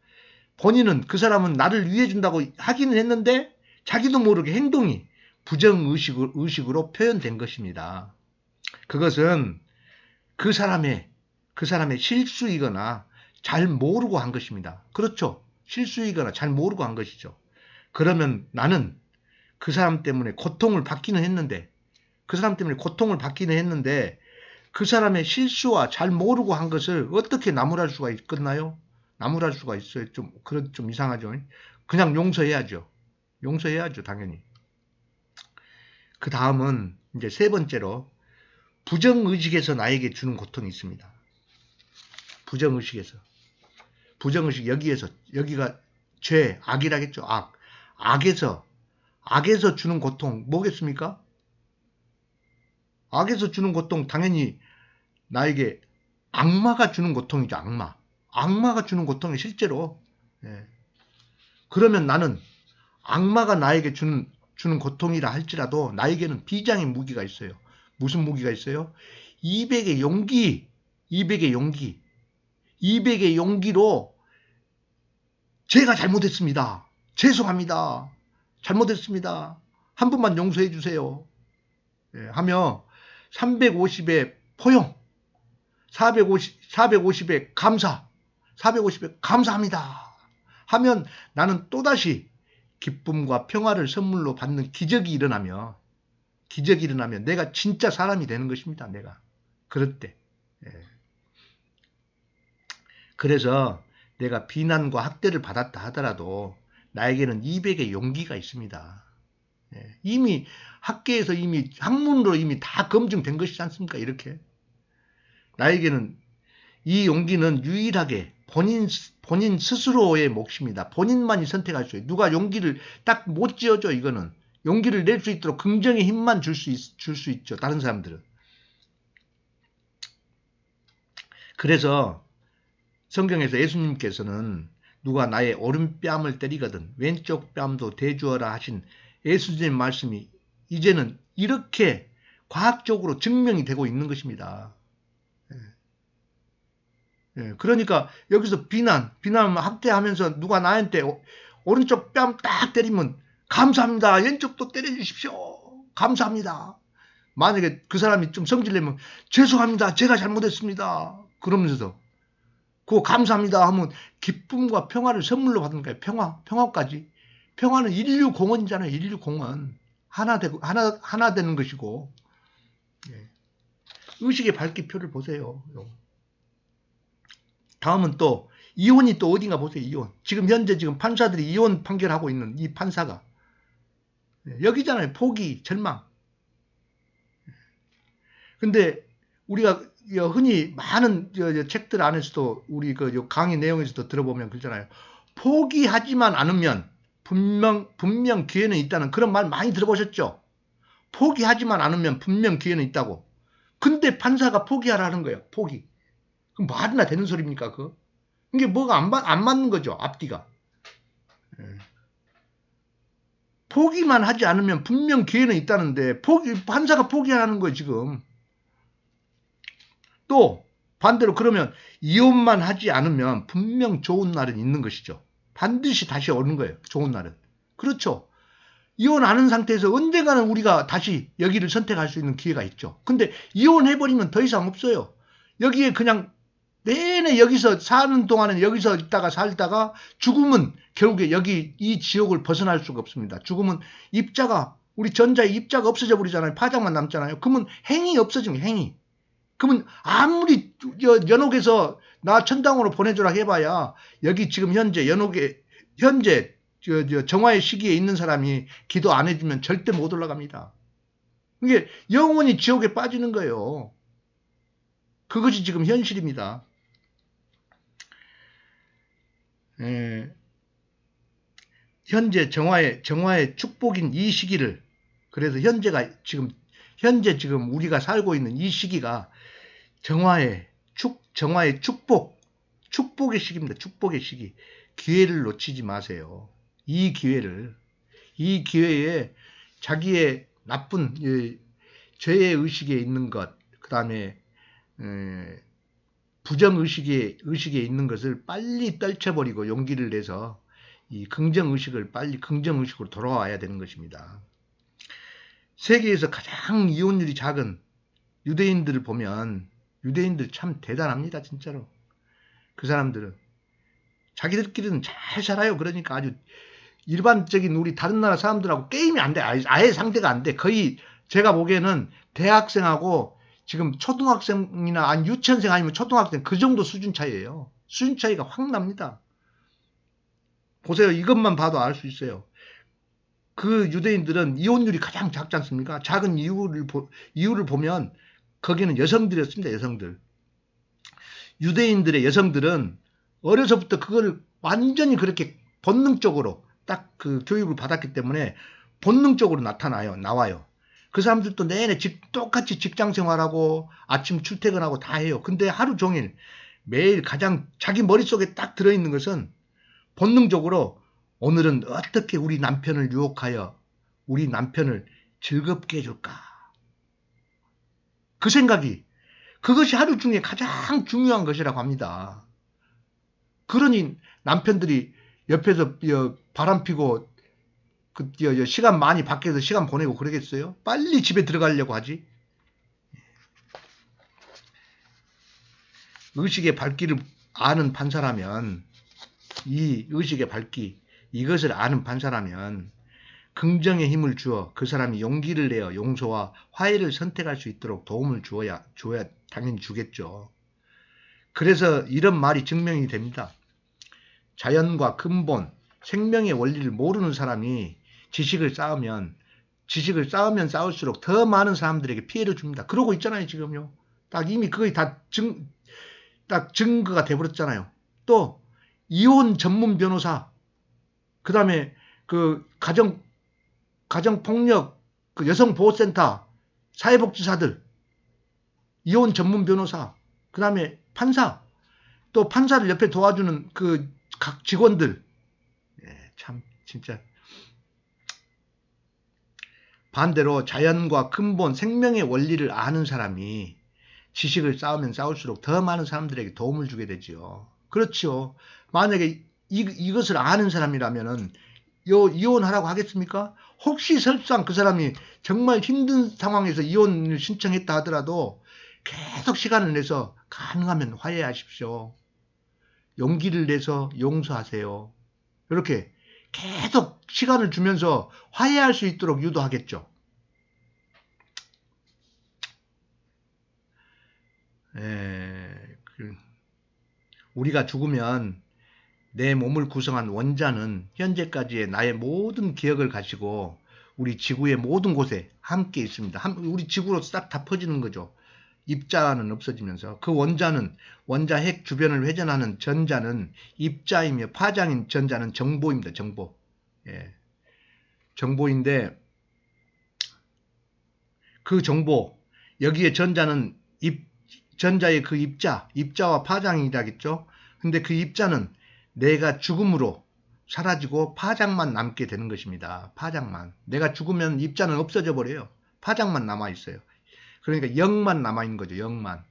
S1: 본인은 그 사람은 나를 위해준다고 하기는 했는데 자기도 모르게 행동이 부정의식으로 표현된 것입니다. 그것은 그 사람의 실수이거나 잘 모르고 한 것입니다. 그렇죠. 실수이거나 잘 모르고 한 것이죠. 그러면 나는 그 사람 때문에 고통을 받기는 했는데 그 사람의 실수와 잘 모르고 한 것을 어떻게 나무랄 수가 있겠나요? 나무랄 수가 있어요. 좀 이상하죠. 그냥 용서해야죠. 당연히. 그 다음은 이제 세 번째로 부정의식에서 나에게 주는 고통이 있습니다. 부정의식 여기가 죄, 악이라겠죠. 악에서 주는 고통 뭐겠습니까? 악에서 주는 고통 당연히 나에게 악마가 주는 고통이죠. 악마가 주는 고통이 실제로. 그러면 나는 악마가 나에게 주는 고통이라 할지라도 나에게는 비장의 무기가 있어요. 무슨 무기가 있어요? 200의 용기로 제가 잘못했습니다. 죄송합니다. 잘못했습니다. 한 번만 용서해 주세요. 하며 350의 포용, 450의 감사, 450의 감사합니다. 하면 나는 또다시 기쁨과 평화를 선물로 받는 기적이 일어나면 내가 진짜 사람이 되는 것입니다. 내가 그럴 때. 그래서 내가 비난과 학대를 받았다 하더라도 나에게는 200의 용기가 있습니다. 이미 학계에서 학문으로 다 검증된 것이지 않습니까? 이렇게. 나에게는 이 용기는 유일하게 본인 스스로의 몫입니다. 본인만이 선택할 수 있어요. 누가 용기를 딱 못 지어줘. 이거는 용기를 낼 수 있도록 긍정의 힘만 줄 수 있죠. 다른 사람들은. 그래서 성경에서 예수님께서는 누가 나의 오른뺨을 때리거든 왼쪽 뺨도 대주어라 하신 예수님의 말씀이 이제는 이렇게 과학적으로 증명이 되고 있는 것입니다. 그러니까 여기서 비난 학대하면서 누가 나한테 오른쪽 뺨 딱 때리면 감사합니다. 왼쪽도 때려주십시오. 감사합니다. 만약에 그 사람이 좀 성질내면 죄송합니다. 제가 잘못했습니다. 그러면서도 그거 감사합니다 하면 기쁨과 평화를 선물로 받는 거예요. 평화까지. 평화는 인류 공헌이잖아요. 인류 공헌. 하나 되는 것이고. 의식의 밝기표를 보세요. 다음은 또 이혼이 또 어딘가 보세요. 이혼. 지금 현재 판사들이 이혼 판결하고 있는 이 판사가 여기잖아요. 포기, 절망. 근데 우리가 흔히 많은 책들 안에서도 우리 그 강의 내용에서도 들어보면 그러잖아요. 포기하지만 않으면 분명 기회는 있다는 그런 말 많이 들어보셨죠? 포기하지만 않으면 분명 기회는 있다고. 근데 판사가 포기하라는 거예요. 포기. 그럼 말이나 되는 소리입니까? 이게 뭐가 안 맞는 거죠. 앞뒤가. 포기만 하지 않으면 분명 기회는 있다는데 판사가 포기하라는 거예요. 지금. 또 반대로 그러면 이혼만 하지 않으면 분명 좋은 날은 있는 것이죠. 반드시 다시 오는 거예요. 좋은 날은. 그렇죠. 이혼 안 한 상태에서 언젠가는 우리가 다시 여기를 선택할 수 있는 기회가 있죠. 근데 이혼해버리면 더 이상 없어요. 여기에 그냥 내내 여기서 사는 동안은 여기서 있다가 살다가 죽으면 결국에 여기 이 지옥을 벗어날 수가 없습니다. 죽으면 우리 전자의 입자가 없어져 버리잖아요. 파장만 남잖아요. 그러면 행이 없어지면 행이. 그러면 아무리 연옥에서 나 천당으로 보내주라 해봐야 여기 지금 현재 정화의 시기에 있는 사람이 기도 안 해주면 절대 못 올라갑니다. 이게 영원히 지옥에 빠지는 거예요. 그것이 지금 현실입니다. 현재 정화의 축복인 이 시기를 그래서 현재 지금 우리가 살고 있는 이 시기가 정화의 축복의 시기입니다. 축복의 시기. 기회를 놓치지 마세요. 이 기회에 자기의 나쁜 죄의 의식에 있는 것, 그 다음에 부정의식에 있는 것을 빨리 떨쳐버리고 용기를 내서 이 긍정의식을 빨리 긍정의식으로 돌아와야 되는 것입니다. 세계에서 가장 이혼율이 작은 유대인들을 보면 유대인들 참 대단합니다. 진짜로. 그 사람들은 자기들끼리는 잘 살아요. 그러니까 아주 일반적인 우리 다른 나라 사람들하고 게임이 안 돼. 아예 상대가 안 돼. 거의 제가 보기에는 대학생하고 지금 초등학생이나 유치원생 아니면 초등학생 그 정도 수준 차이예요. 수준 차이가 확 납니다. 보세요. 이것만 봐도 알 수 있어요. 그 유대인들은 이혼율이 가장 작지 않습니까? 작은 이유를 보면 거기는 여성들이었습니다. 여성들. 유대인들의 여성들은 어려서부터 그걸 완전히 그렇게 본능적으로 딱 그 교육을 받았기 때문에 본능적으로 나와요. 그 사람들도 내내 똑같이 직장 생활하고 아침 출퇴근하고 다 해요. 근데 하루 종일 매일 가장 자기 머릿속에 딱 들어있는 것은 본능적으로 오늘은 어떻게 우리 남편을 유혹하여 우리 남편을 즐겁게 해줄까. 그 생각이 그것이 하루 중에 가장 중요한 것이라고 합니다. 그러니 남편들이 옆에서 바람 피고 시간 많이 밖에서 시간 보내고 그러겠어요? 빨리 집에 들어가려고 하지. 의식의 밝기를 아는 판사라면 이 의식의 밝기 이것을 아는 판사라면 긍정의 힘을 주어 그 사람이 용기를 내어 용서와 화해를 선택할 수 있도록 도움을 줘야 당연히 주겠죠. 그래서 이런 말이 증명이 됩니다. 자연과 근본, 생명의 원리를 모르는 사람이 지식을 쌓으면 쌓을수록 더 많은 사람들에게 피해를 줍니다. 그러고 있잖아요, 지금요. 딱 이미 그게 다 증거가 돼버렸잖아요. 또 이혼 전문 변호사, 그 다음에 그 가정폭력, 그 여성보호센터, 사회복지사들, 이혼 전문 변호사, 그 다음에 판사, 또 판사를 옆에 도와주는 그 각 직원들, 참 진짜. 반대로 자연과 근본 생명의 원리를 아는 사람이 지식을 쌓으면 쌓을수록 더 많은 사람들에게 도움을 주게 되지요. 그렇죠. 만약에 이것을 아는 사람이라면은 이혼하라고 하겠습니까? 혹시 설상 그 사람이 정말 힘든 상황에서 이혼을 신청했다 하더라도 계속 시간을 내서 가능하면 화해하십시오. 용기를 내서 용서하세요. 이렇게 계속 시간을 주면서 화해할 수 있도록 유도하겠죠. 우리가 죽으면 내 몸을 구성한 원자는 현재까지의 나의 모든 기억을 가지고 우리 지구의 모든 곳에 함께 있습니다. 우리 지구로 싹 다 퍼지는 거죠. 입자는 없어지면서 그 원자는 원자 핵 주변을 회전하는 전자는 입자이며 파장인 전자는 정보입니다. 정보. 정보인데 그 정보 여기에 전자는 전자의 그 입자와 파장이라겠죠. 근데 그 입자는 내가 죽음으로 사라지고 파장만 남게 되는 것입니다. 파장만. 내가 죽으면 입자는 없어져 버려요. 파장만 남아 있어요. 그러니까 0만 남아 있는 거죠. 0만.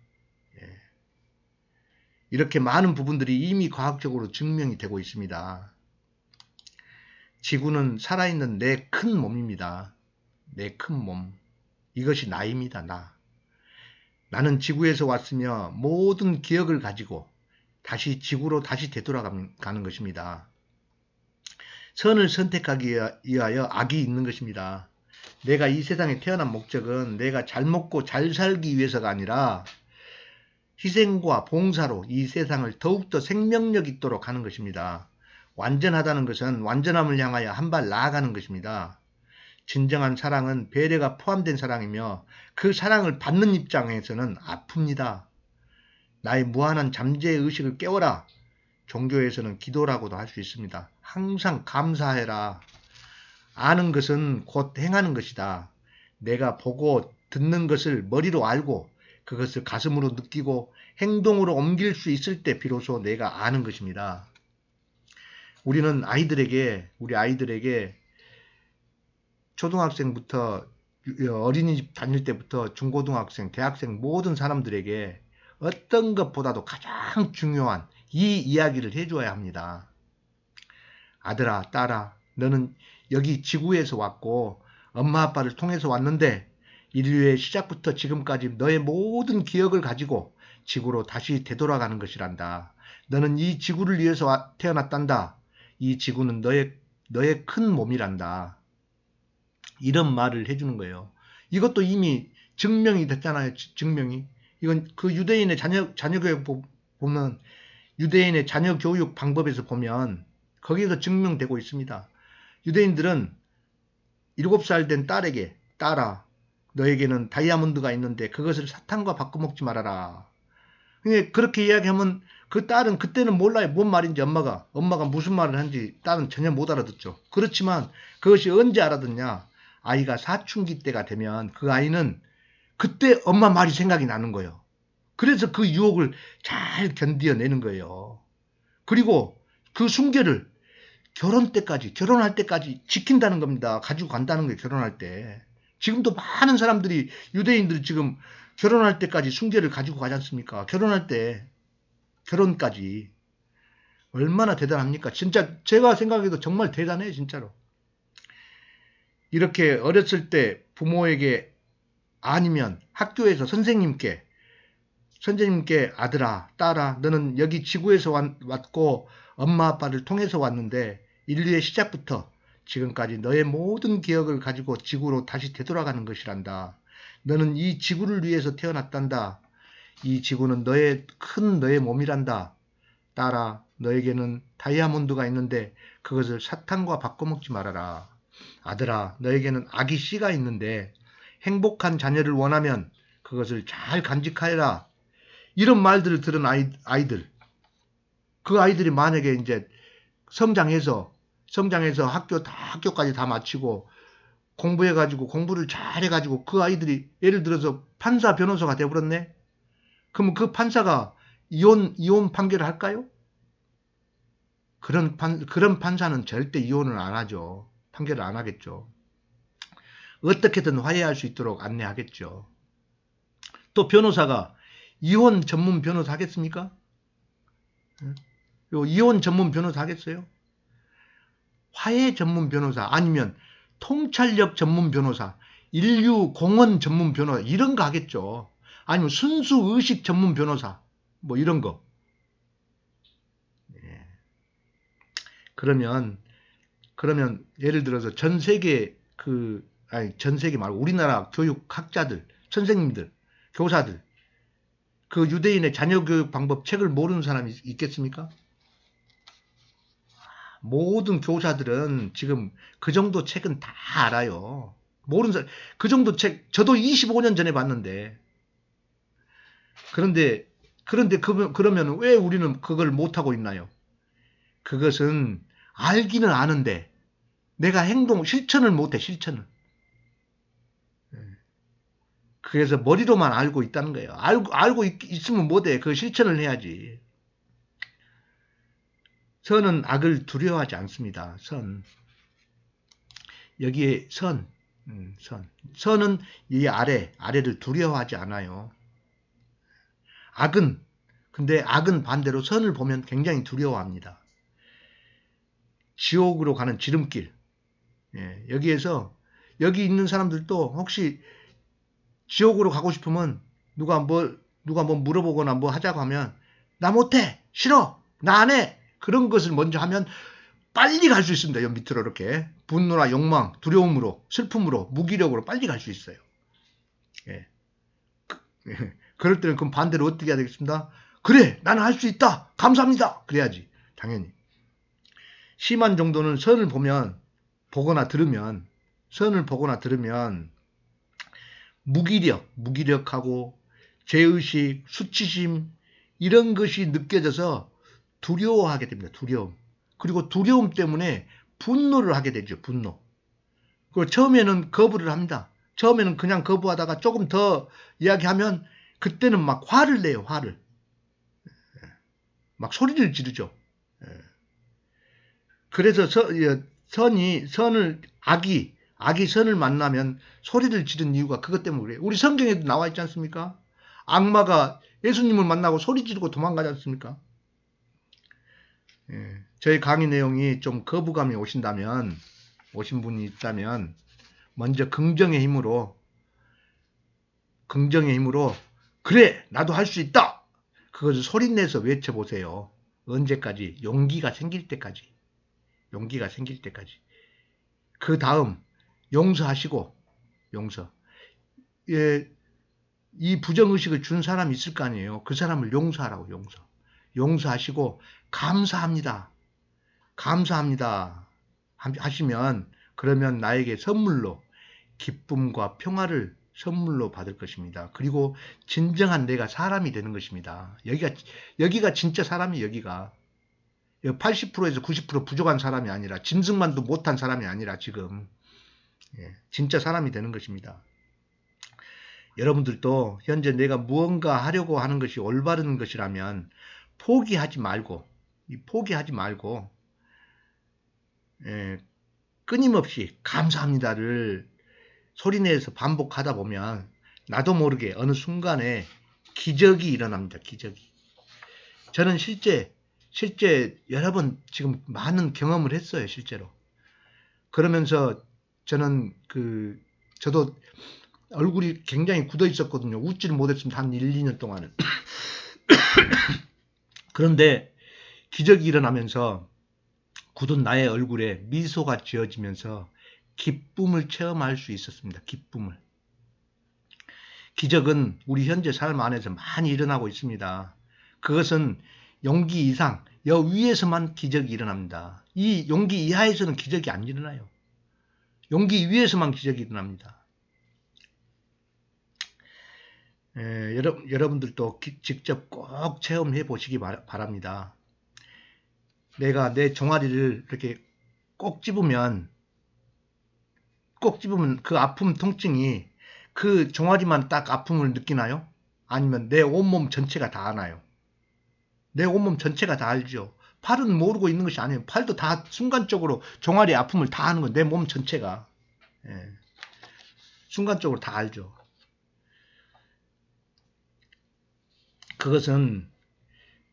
S1: 이렇게 많은 부분들이 이미 과학적으로 증명이 되고 있습니다. 지구는 살아있는 내 큰 몸입니다. 내 큰 몸. 이것이 나입니다. 나. 나는 지구에서 왔으며 모든 기억을 가지고 다시 지구로 다시 되돌아가는 것입니다. 선을 선택하기 위하여 악이 있는 것입니다. 내가 이 세상에 태어난 목적은 내가 잘 먹고 잘 살기 위해서가 아니라 희생과 봉사로 이 세상을 더욱더 생명력 있도록 하는 것입니다. 완전하다는 것은 완전함을 향하여 한 발 나아가는 것입니다. 진정한 사랑은 배려가 포함된 사랑이며 그 사랑을 받는 입장에서는 아픕니다. 나의 무한한 잠재의 의식을 깨워라. 종교에서는 기도라고도 할 수 있습니다. 항상 감사해라. 아는 것은 곧 행하는 것이다. 내가 보고 듣는 것을 머리로 알고 그것을 가슴으로 느끼고 행동으로 옮길 수 있을 때 비로소 내가 아는 것입니다. 우리는 우리 아이들에게 초등학생부터 어린이집 다닐 때부터 중고등학생, 대학생 모든 사람들에게 어떤 것보다도 가장 중요한 이 이야기를 해줘야 합니다. 아들아, 딸아, 너는 여기 지구에서 왔고 엄마 아빠를 통해서 왔는데 인류의 시작부터 지금까지 너의 모든 기억을 가지고 지구로 다시 되돌아가는 것이란다. 너는 이 지구를 위해서 태어났단다. 이 지구는 너의 큰 몸이란다. 이런 말을 해주는 거예요. 이것도 이미 증명이 됐잖아요. 증명이. 이건 그 유대인의 자녀교육 보면 유대인의 자녀교육 방법에서 보면 거기에서 증명되고 있습니다. 유대인들은 7살 된 딸에게 딸아 너에게는 다이아몬드가 있는데 그것을 사탕과 바꿔먹지 말아라. 그렇게 이야기하면 그 딸은 그때는 몰라요. 뭔 말인지 엄마가 무슨 말을 하는지 딸은 전혀 못 알아듣죠. 그렇지만 그것이 언제 알아듣냐. 아이가 사춘기 때가 되면 그 아이는 그때 엄마 말이 생각이 나는 거예요. 그래서 그 유혹을 잘 견뎌내는 거예요. 그리고 그 순결을 결혼할 때까지 지킨다는 겁니다. 가지고 간다는 거예요. 결혼할 때. 지금도 많은 사람들이 유대인들이 지금 결혼할 때까지 순결을 가지고 가지 않습니까? 결혼할 때 결혼까지 얼마나 대단합니까? 진짜 제가 생각해도 정말 대단해요. 진짜로. 이렇게 어렸을 때 부모에게 아니면 학교에서 선생님께 아들아 딸아 너는 여기 지구에서 왔고 엄마 아빠를 통해서 왔는데 인류의 시작부터 지금까지 너의 모든 기억을 가지고 지구로 다시 되돌아가는 것이란다. 너는 이 지구를 위해서 태어났단다. 이 지구는 너의 몸이란다. 딸아 너에게는 다이아몬드가 있는데 그것을 사탕과 바꿔먹지 말아라. 아들아 너에게는 아기 씨가 있는데 행복한 자녀를 원하면 그것을 잘 간직하여라. 이런 말들을 들은 아이들 그 아이들이 만약에 이제 성장해서 학교까지 다 마치고 공부를 잘 해가지고 그 아이들이 예를 들어서 판사 변호사가 되어버렸네. 그럼 그 판사가 이혼 판결을 할까요? 그런 판사는 절대 이혼을 안 하죠. 판결을 안 하겠죠. 어떻게든 화해할 수 있도록 안내하겠죠. 또 변호사가 이혼 전문 변호사 하겠습니까? 이혼 전문 변호사 하겠어요? 화해 전문 변호사 아니면 통찰력 전문 변호사, 인류 공헌 전문 변호사 이런 거 하겠죠. 아니면 순수 의식 전문 변호사 뭐 이런 거. 그러면 예를 들어서 전 세계 전 세계 말고 우리나라 교육학자들, 선생님들, 교사들 그 유대인의 자녀 교육 방법 책을 모르는 사람이 있겠습니까? 모든 교사들은 지금 그 정도 책은 다 알아요. 모르는 사람, 그 정도 책 저도 25년 전에 봤는데 그런데 그러면 왜 우리는 그걸 못하고 있나요? 그것은 알기는 아는데 내가 실천을 못해, 실천을. 그래서 머리로만 알고 있다는 거예요. 알고 있으면 못해. 그 실천을 해야지. 선은 악을 두려워하지 않습니다. 여기에 선은 이 아래를 두려워하지 않아요. 근데 악은 반대로 선을 보면 굉장히 두려워합니다. 지옥으로 가는 지름길. 여기 있는 사람들도 혹시 지옥으로 가고 싶으면 누가 뭐 물어보거나 뭐 하자고 하면 나 못해, 싫어, 나 안 해. 그런 것을 먼저 하면 빨리 갈 수 있습니다. 여 밑으로 이렇게 분노나 욕망, 두려움으로, 슬픔으로, 무기력으로 빨리 갈 수 있어요. 그럴 때는 그럼 반대로 어떻게 해야 되겠습니다? 그래, 나는 할 수 있다, 감사합니다. 그래야지, 당연히. 심한 정도는 선을 보거나 들으면 무기력하고 죄의식, 수치심 이런 것이 느껴져서 두려워하게 됩니다. 두려움. 그리고 두려움 때문에 분노를 하게 되죠. 분노. 그리고 처음에는 거부를 합니다. 처음에는 그냥 거부하다가 조금 더 이야기하면 그때는 막 화를 내요. 화를. 막 소리를 지르죠. 그래서 악이 선을 만나면 소리를 지른 이유가 그것 때문에 그래요. 우리 성경에도 나와 있지 않습니까? 악마가 예수님을 만나고 소리 지르고 도망가지 않습니까? 저희 강의 내용이 좀 거부감이 오신 분이 있다면 먼저 긍정의 힘으로 그래, 나도 할 수 있다. 그것을 소리내서 외쳐보세요. 언제까지? 용기가 생길 때까지. 그 다음 용서하시고, 이 부정의식을 준 사람이 있을 거 아니에요. 그 사람을 용서하라고. 용서하시고 감사합니다 하시면 그러면 나에게 선물로 기쁨과 평화를 선물로 받을 것입니다. 그리고 진정한 내가 사람이 되는 것입니다. 여기가 진짜 사람이 여기가 80%에서 90% 부족한 사람이 아니라 짐승만도 못한 사람이 아니라 지금 진짜 사람이 되는 것입니다. 여러분들도 현재 내가 무언가 하려고 하는 것이 올바른 것이라면 포기하지 말고 끊임없이 감사합니다를 소리내서 반복하다 보면 나도 모르게 어느 순간에 기적이 일어납니다. 기적이. 저는 실제 여러 번 지금 많은 경험을 했어요. 실제로. 그러면서 저는 저도 얼굴이 굉장히 굳어 있었거든요. 웃지를 못했습니다. 한 1, 2년 동안은. 그런데 기적이 일어나면서 굳은 나의 얼굴에 미소가 지어지면서 기쁨을 체험할 수 있었습니다. 기쁨을. 기적은 우리 현재 삶 안에서 많이 일어나고 있습니다. 그것은 용기 이상, 여 위에서만 기적이 일어납니다. 이 용기 이하에서는 기적이 안 일어나요. 용기 위에서만 기적이 일어납니다. 여러분들도 직접 꼭 체험해 보시기 바랍니다. 내가 내 종아리를 이렇게 꼭 집으면 그 아픔 통증이 그 종아리만 딱 아픔을 느끼나요? 아니면 내 온몸 전체가 다 아나요? 내 온몸 전체가 다 알죠. 팔은 모르고 있는 것이 아니에요. 팔도 다 순간적으로 종아리 아픔을 다 하는 거예요. 내 몸 전체가. 예. 순간적으로 다 알죠. 그것은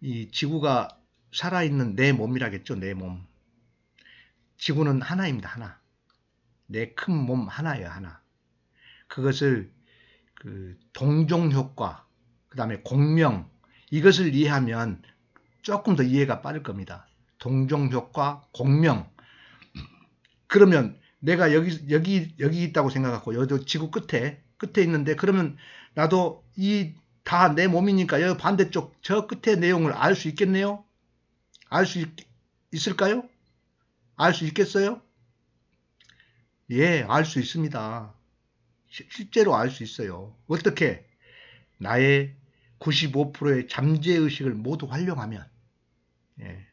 S1: 이 지구가 살아있는 내 몸이라겠죠. 내 몸. 지구는 하나입니다. 하나. 내 큰 몸 하나예요. 하나. 그것을 그 동종효과, 그 다음에 공명, 이것을 이해하면 조금 더 이해가 빠를 겁니다. 동종효과, 공명. 그러면 내가 여기 있다고 생각하고, 여기 지구 끝에 있는데, 그러면 나도 다 내 몸이니까 여기 반대쪽 저 끝의 내용을 알 수 있겠네요? 알 수 있을까요? 알 수 있겠어요? 예, 알 수 있습니다. 실제로 알 수 있어요. 어떻게? 나의 95%의 잠재의식을 모두 활용하면. 예.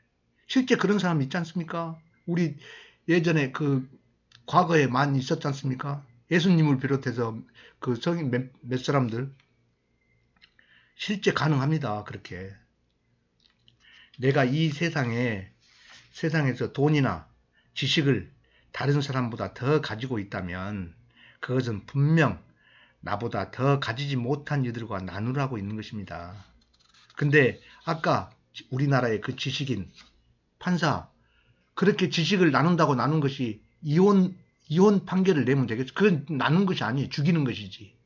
S1: 실제 그런 사람 있지 않습니까? 우리 예전에 과거에 많이 있었지 않습니까? 예수님을 비롯해서 그 성인 몇 사람들. 실제 가능합니다. 그렇게. 내가 이 세상에서 돈이나 지식을 다른 사람보다 더 가지고 있다면 그것은 분명 나보다 더 가지지 못한 이들과 나누라고 있는 것입니다. 근데 아까 우리나라의 그 지식인 판사 그렇게 지식을 나눈다고 나눈 것이 이혼 판결을 내면 되겠죠. 그건 나눈 것이 아니에요. 죽이는 것이지.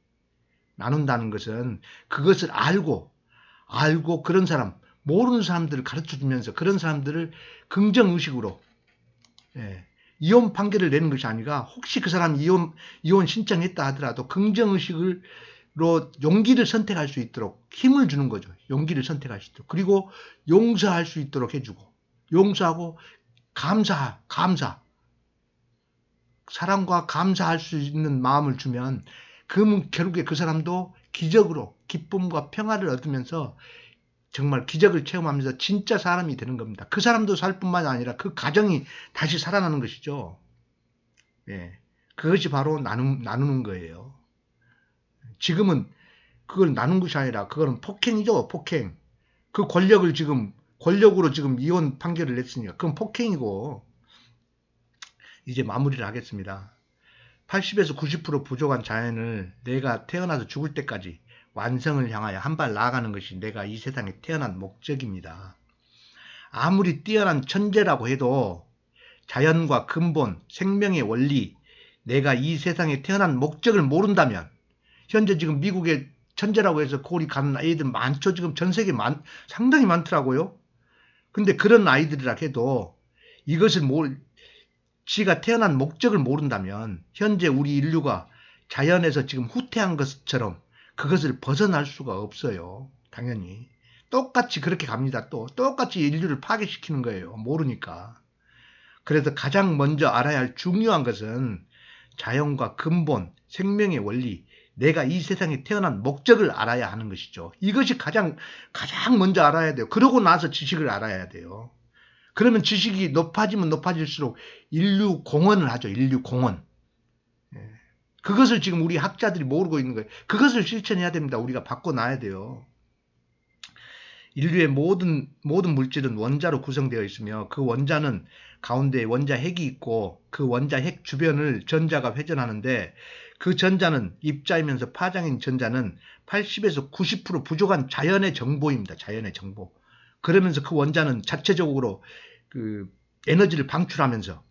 S1: 나눈다는 것은 그것을 알고 그런 사람 모르는 사람들을 가르쳐주면서 그런 사람들을 긍정의식으로 이혼 판결을 내는 것이 아니라 혹시 그 사람이 이혼 신청했다 하더라도 긍정의식으로 용기를 선택할 수 있도록 힘을 주는 거죠. 용기를 선택할 수 있도록. 그리고 용서할 수 있도록 해주고 용서하고 감사 사랑과 감사할 수 있는 마음을 주면 결국에 그 사람도 기적으로 기쁨과 평화를 얻으면서 정말 기적을 체험하면서 진짜 사람이 되는 겁니다. 그 사람도 살 뿐만 아니라 그 가정이 다시 살아나는 것이죠. 예, 그것이 바로 나누는 거예요. 지금은 그걸 나눈 것이 아니라 그거는 폭행이죠. 폭행. 그 권력으로 지금 이혼 판결을 냈으니까 그건 폭행이고. 이제 마무리를 하겠습니다. 80에서 90% 부족한 자연을 내가 태어나서 죽을 때까지 완성을 향하여 한 발 나아가는 것이 내가 이 세상에 태어난 목적입니다. 아무리 뛰어난 천재라고 해도 자연과 근본, 생명의 원리, 내가 이 세상에 태어난 목적을 모른다면 현재 지금 미국에 천재라고 해서 거기 가는 아이들 많죠. 지금 전 세계에 상당히 많더라고요. 근데 그런 아이들이라 해도 이것을 지가 태어난 목적을 모른다면 현재 우리 인류가 자연에서 지금 후퇴한 것처럼 그것을 벗어날 수가 없어요. 당연히. 똑같이 그렇게 갑니다. 똑같이 인류를 파괴시키는 거예요. 모르니까. 그래서 가장 먼저 알아야 할 중요한 것은 자연과 근본, 생명의 원리, 내가 이 세상에 태어난 목적을 알아야 하는 것이죠. 이것이 가장 먼저 알아야 돼요. 그러고 나서 지식을 알아야 돼요. 그러면 지식이 높아지면 높아질수록 인류 공헌을 하죠. 인류 공헌. 그것을 지금 우리 학자들이 모르고 있는 거예요. 그것을 실천해야 됩니다. 우리가 바꿔놔야 돼요. 인류의 모든 물질은 원자로 구성되어 있으며 그 원자는 가운데 원자 핵이 있고 그 원자 핵 주변을 전자가 회전하는데 그 전자는 입자이면서 파장인 전자는 80에서 90% 부족한 자연의 정보입니다. 자연의 정보. 그러면서 그 원자는 자체적으로 그 에너지를 방출하면서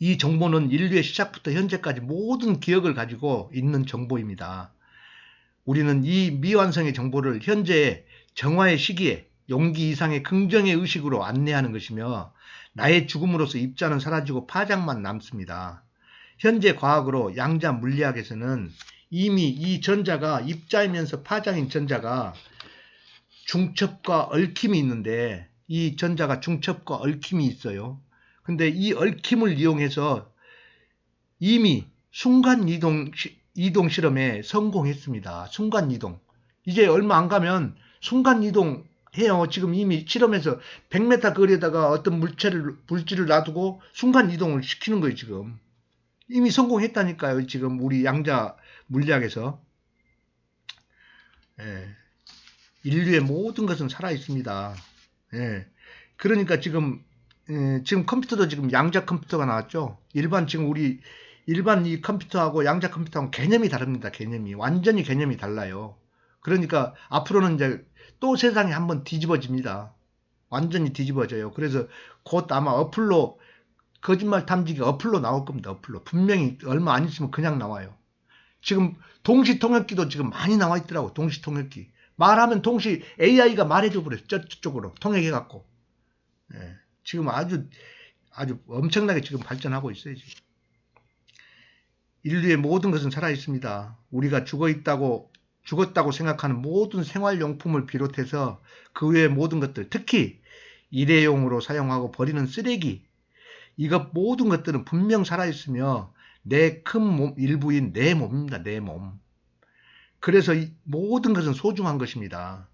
S1: 이 정보는 인류의 시작부터 현재까지 모든 기억을 가지고 있는 정보입니다. 우리는 이 미완성의 정보를 현재의 정화의 시기에 용기 이상의 긍정의 의식으로 안내하는 것이며 나의 죽음으로써 입자는 사라지고 파장만 남습니다. 현재 과학으로 양자 물리학에서는 이미 이 전자가 입자이면서 파장인 전자가 중첩과 얽힘이 있는데 이 전자가 중첩과 얽힘이 있어요. 근데 이 얽힘을 이용해서 이미 순간이동 실험에 성공했습니다. 순간이동. 이제 얼마 안 가면 순간이동 해요. 지금 이미 실험에서 100m 거리에다가 어떤 물질을 놔두고 순간이동을 시키는 거예요. 지금. 이미 성공했다니까요. 지금 우리 양자 물리학에서. 예. 인류의 모든 것은 살아있습니다. 예. 그러니까 지금 컴퓨터도 지금 양자 컴퓨터가 나왔죠. 일반 이 컴퓨터하고 양자 컴퓨터하고 개념이 다릅니다. 개념이. 완전히 개념이 달라요. 그러니까 앞으로는 이제 또 세상이 한번 뒤집어집니다. 완전히 뒤집어져요. 그래서 곧 아마 거짓말 탐지기 어플로 나올 겁니다. 어플로. 분명히 얼마 안 있으면 그냥 나와요. 지금 동시통역기도 지금 많이 나와 있더라고. 동시통역기. 말하면 AI가 말해줘 버려요. 저쪽으로 통역해갖고. 예. 지금 아주 엄청나게 지금 발전하고 있어요. 지금. 인류의 모든 것은 살아 있습니다. 우리가 죽었다고 생각하는 모든 생활용품을 비롯해서 그 외의 모든 것들, 특히 일회용으로 사용하고 버리는 쓰레기, 이것 모든 것들은 분명 살아있으며 내 큰 몸 일부인 내 몸입니다. 내 몸. 그래서 이 모든 것은 소중한 것입니다.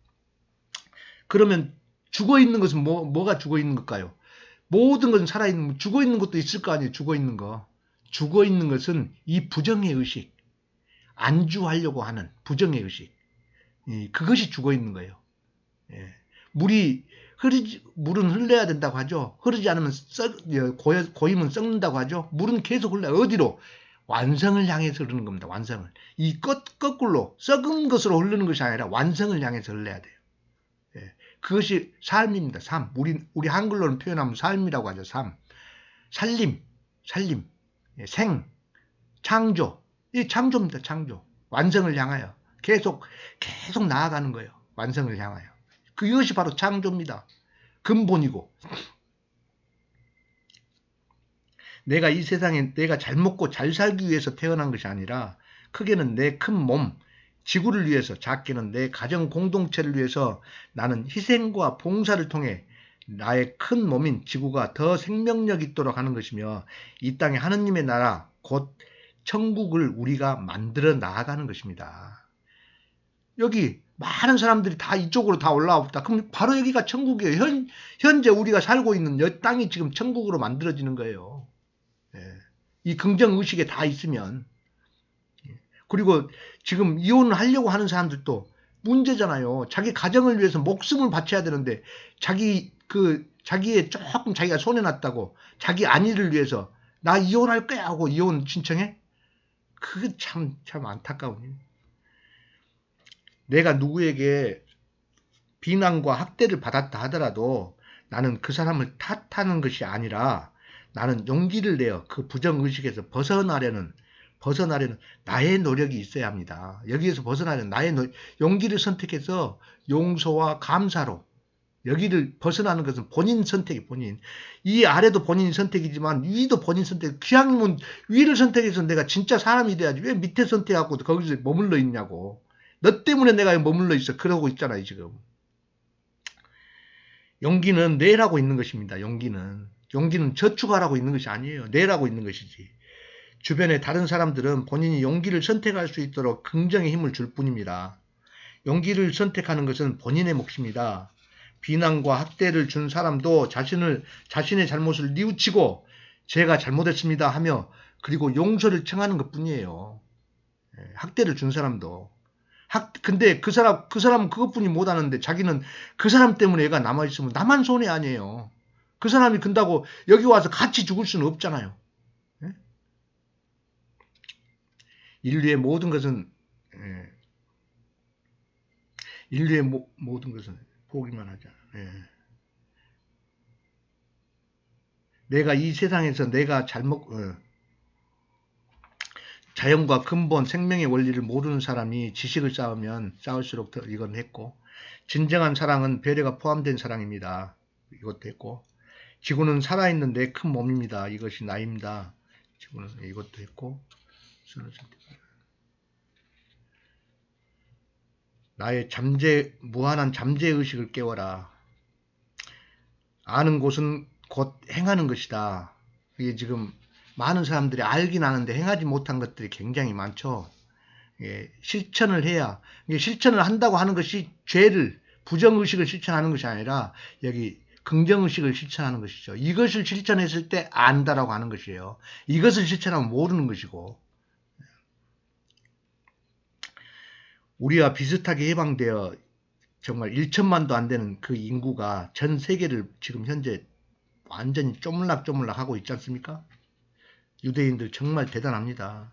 S1: 그러면 죽어있는 것은 뭐가 죽어있는 걸까요? 모든 것은 살아있는, 죽어있는 것도 있을 거 아니에요. 죽어있는 거. 죽어있는 것은 이 부정의 의식, 안주하려고 하는 부정의 의식, 그것이 죽어있는 거예요. 예. 물은 흘러야 된다고 하죠. 흐르지 않으면 고이면 썩는다고 하죠. 물은 계속 흘러요. 어디로? 완성을 향해서 흐르는 겁니다. 완성을. 이 거꾸로 썩은 것으로 흐르는 것이 아니라 완성을 향해서 흘러야 돼요. 예. 그것이 삶입니다. 삶. 우리 한글로는 표현하면 삶이라고 하죠. 삶. 살림. 예. 생. 창조. 이 창조입니다. 창조. 완성을 향하여. 계속 나아가는 거예요. 완성을 향하여. 그것이 바로 창조입니다. 근본이고. 내가 이 세상에 내가 잘 먹고 잘 살기 위해서 태어난 것이 아니라 크게는 내 큰 몸, 지구를 위해서, 작게는 내 가정 공동체를 위해서 나는 희생과 봉사를 통해 나의 큰 몸인 지구가 더 생명력 있도록 하는 것이며 이 땅에 하느님의 나라, 곧 천국을 우리가 만들어 나아가는 것입니다. 여기 많은 사람들이 다 이쪽으로 다 올라왔다. 그럼 바로 여기가 천국이에요. 현재 우리가 살고 있는 이 땅이 지금 천국으로 만들어지는 거예요. 예. 이 긍정의식에 다 있으면. 그리고 지금 이혼을 하려고 하는 사람들도 문제잖아요. 자기 가정을 위해서 목숨을 바쳐야 되는데 자기의 조금 자기가 손해났다고 자기 안위를 위해서 나 이혼할 거야 하고 이혼 신청해? 그게 참 안타까운 일. 내가 누구에게 비난과 학대를 받았다 하더라도 나는 그 사람을 탓하는 것이 아니라 나는 용기를 내어 그 부정의식에서 벗어나려는 나의 노력이 있어야 합니다. 여기에서 벗어나려는 용기를 선택해서 용서와 감사로 여기를 벗어나는 것은 본인 선택이 이 아래도 본인 선택이지만 위도 본인 선택. 기왕이면 위를 선택해서 내가 진짜 사람이 돼야지 왜 밑에 선택하고 거기서 머물러 있냐고. 너 때문에 내가 머물러 있어. 그러고 있잖아요 지금. 용기는 내라고 있는 것입니다. 용기는 저축하라고 있는 것이 아니에요. 내라고 있는 것이지. 주변의 다른 사람들은 본인이 용기를 선택할 수 있도록 긍정의 힘을 줄 뿐입니다. 용기를 선택하는 것은 본인의 몫입니다. 비난과 학대를 준 사람도 자신의 잘못을 뉘우치고 제가 잘못했습니다 하며 그리고 용서를 청하는 것 뿐이에요. 학대를 준 사람도. 근데 그 사람은 그것뿐이 못하는데 자기는 그 사람 때문에 애가 남아있으면 나만 손해 아니에요. 그 사람이 근다고 여기 와서 같이 죽을 수는 없잖아요. 인류의 모든 것은 포기만 하자. 내가 이 세상에서 내가 자연과 근본 생명의 원리를 모르는 사람이 지식을 쌓을수록 더 이건 했고 진정한 사랑은 배려가 포함된 사랑입니다. 이것도 했고 지구는 살아있는 내 큰 몸입니다. 이것이 나입니다. 지구는 이것도 했고 나의 무한한 잠재의식을 깨워라. 아는 곳은 곧 행하는 것이다. 이게 지금 많은 사람들이 알긴 아는데 행하지 못한 것들이 굉장히 많죠. 실천을 해야. 실천을 한다고 하는 것이 부정의식을 실천하는 것이 아니라 여기 긍정의식을 실천하는 것이죠. 이것을 실천했을 때 안다라고 하는 것이에요. 이것을 실천하면 모르는 것이고. 우리와 비슷하게 해방되어 정말 1천만도 안 되는 그 인구가 전 세계를 지금 현재 완전히 쪼물락쪼물락 하고 있지 않습니까? 유대인들 정말 대단합니다.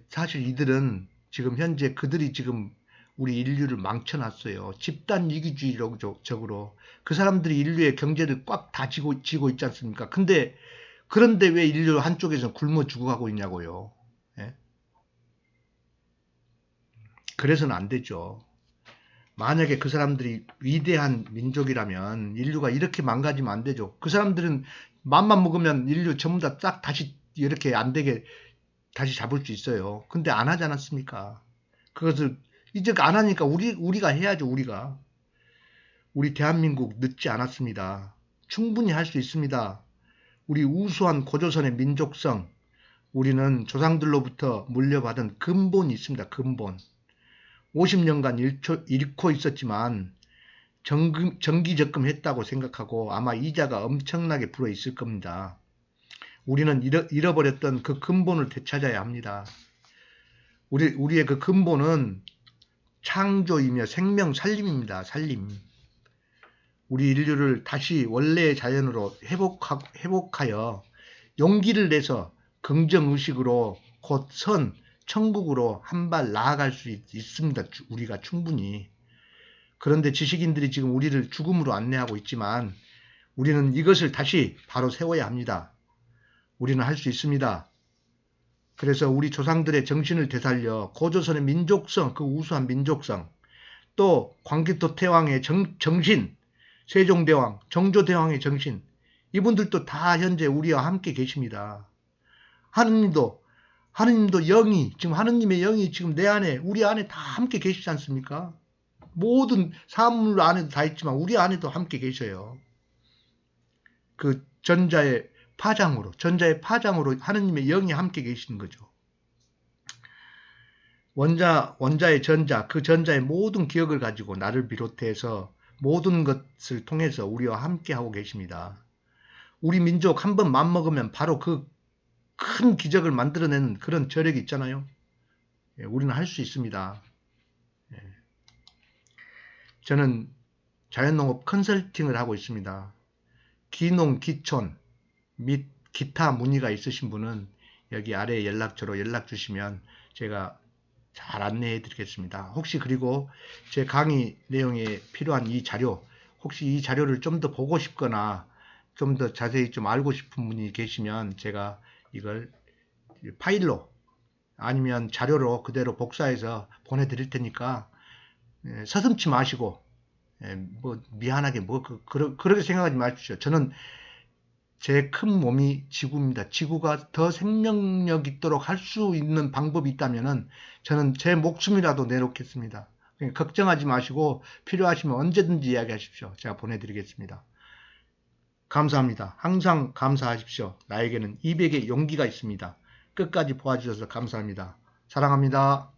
S1: 사실 이들은 지금 현재 그들이 지금 우리 인류를 망쳐놨어요. 집단 이기주의적으로 그 사람들이 인류의 경제를 꽉 다 쥐고 있지 않습니까? 그런데 왜 인류 한쪽에서 굶어 죽어가고 있냐고요. 예? 그래서는 안 되죠. 만약에 그 사람들이 위대한 민족이라면 인류가 이렇게 망가지면 안 되죠. 그 사람들은 맘만 먹으면 인류 전부 다 싹 다시 이렇게 안 되게 다시 잡을 수 있어요. 근데 안 하지 않았습니까? 그것을 이제 안 하니까 우리가 해야죠. 우리 대한민국 늦지 않았습니다. 충분히 할 수 있습니다. 우리 우수한 고조선의 민족성, 우리는 조상들로부터 물려받은 근본이 있습니다. 근본. 50년간 잃고 있었지만 정기적금했다고 생각하고 아마 이자가 엄청나게 불어 있을 겁니다. 우리는 잃어버렸던 그 근본을 되찾아야 합니다. 우리의 그 근본은 창조이며 생명 살림입니다. 살림. 우리 인류를 다시 원래의 자연으로 회복하여 용기를 내서 긍정의식으로 곧 선, 천국으로 한 발 나아갈 수 있습니다. 우리가 충분히. 그런데 지식인들이 지금 우리를 죽음으로 안내하고 있지만 우리는 이것을 다시 바로 세워야 합니다. 우리는 할 수 있습니다. 그래서 우리 조상들의 정신을 되살려 고조선의 민족성, 그 우수한 민족성, 또 광개토 태왕의 정신, 세종대왕, 정조대왕의 정신, 이분들도 다 현재 우리와 함께 계십니다. 하느님도 영이, 지금 하느님의 영이 지금 내 안에, 우리 안에 다 함께 계시지 않습니까? 모든 사물 안에도 다 있지만 우리 안에도 함께 계셔요. 그 전자의 파장으로 하느님의 영이 함께 계시는 거죠. 원자의 전자, 그 전자의 모든 기억을 가지고 나를 비롯해서 모든 것을 통해서 우리와 함께 하고 계십니다. 우리 민족 한 번 맘먹으면 바로 그 큰 기적을 만들어내는 그런 저력이 있잖아요. 우리는 할 수 있습니다. 저는 자연농업 컨설팅을 하고 있습니다. 기농, 기촌 및 기타 문의가 있으신 분은 여기 아래 연락처로 연락 주시면 제가 잘 안내해 드리겠습니다. 혹시 그리고 제 강의 내용에 필요한 이 자료, 혹시 이 자료를 좀 더 보고 싶거나 좀 더 자세히 좀 알고 싶은 분이 계시면 제가 이걸 파일로 아니면 자료로 그대로 복사해서 보내드릴 테니까 서슴지 마시고 뭐 미안하게 그렇게 생각하지 마십시오. 저는 제 큰 몸이 지구입니다. 지구가 더 생명력 있도록 할 수 있는 방법이 있다면은 저는 제 목숨이라도 내놓겠습니다. 그러니까 걱정하지 마시고 필요하시면 언제든지 이야기하십시오. 제가 보내드리겠습니다. 감사합니다. 항상 감사하십시오. 나에게는 200의 용기가 있습니다. 끝까지 보아주셔서 감사합니다. 사랑합니다.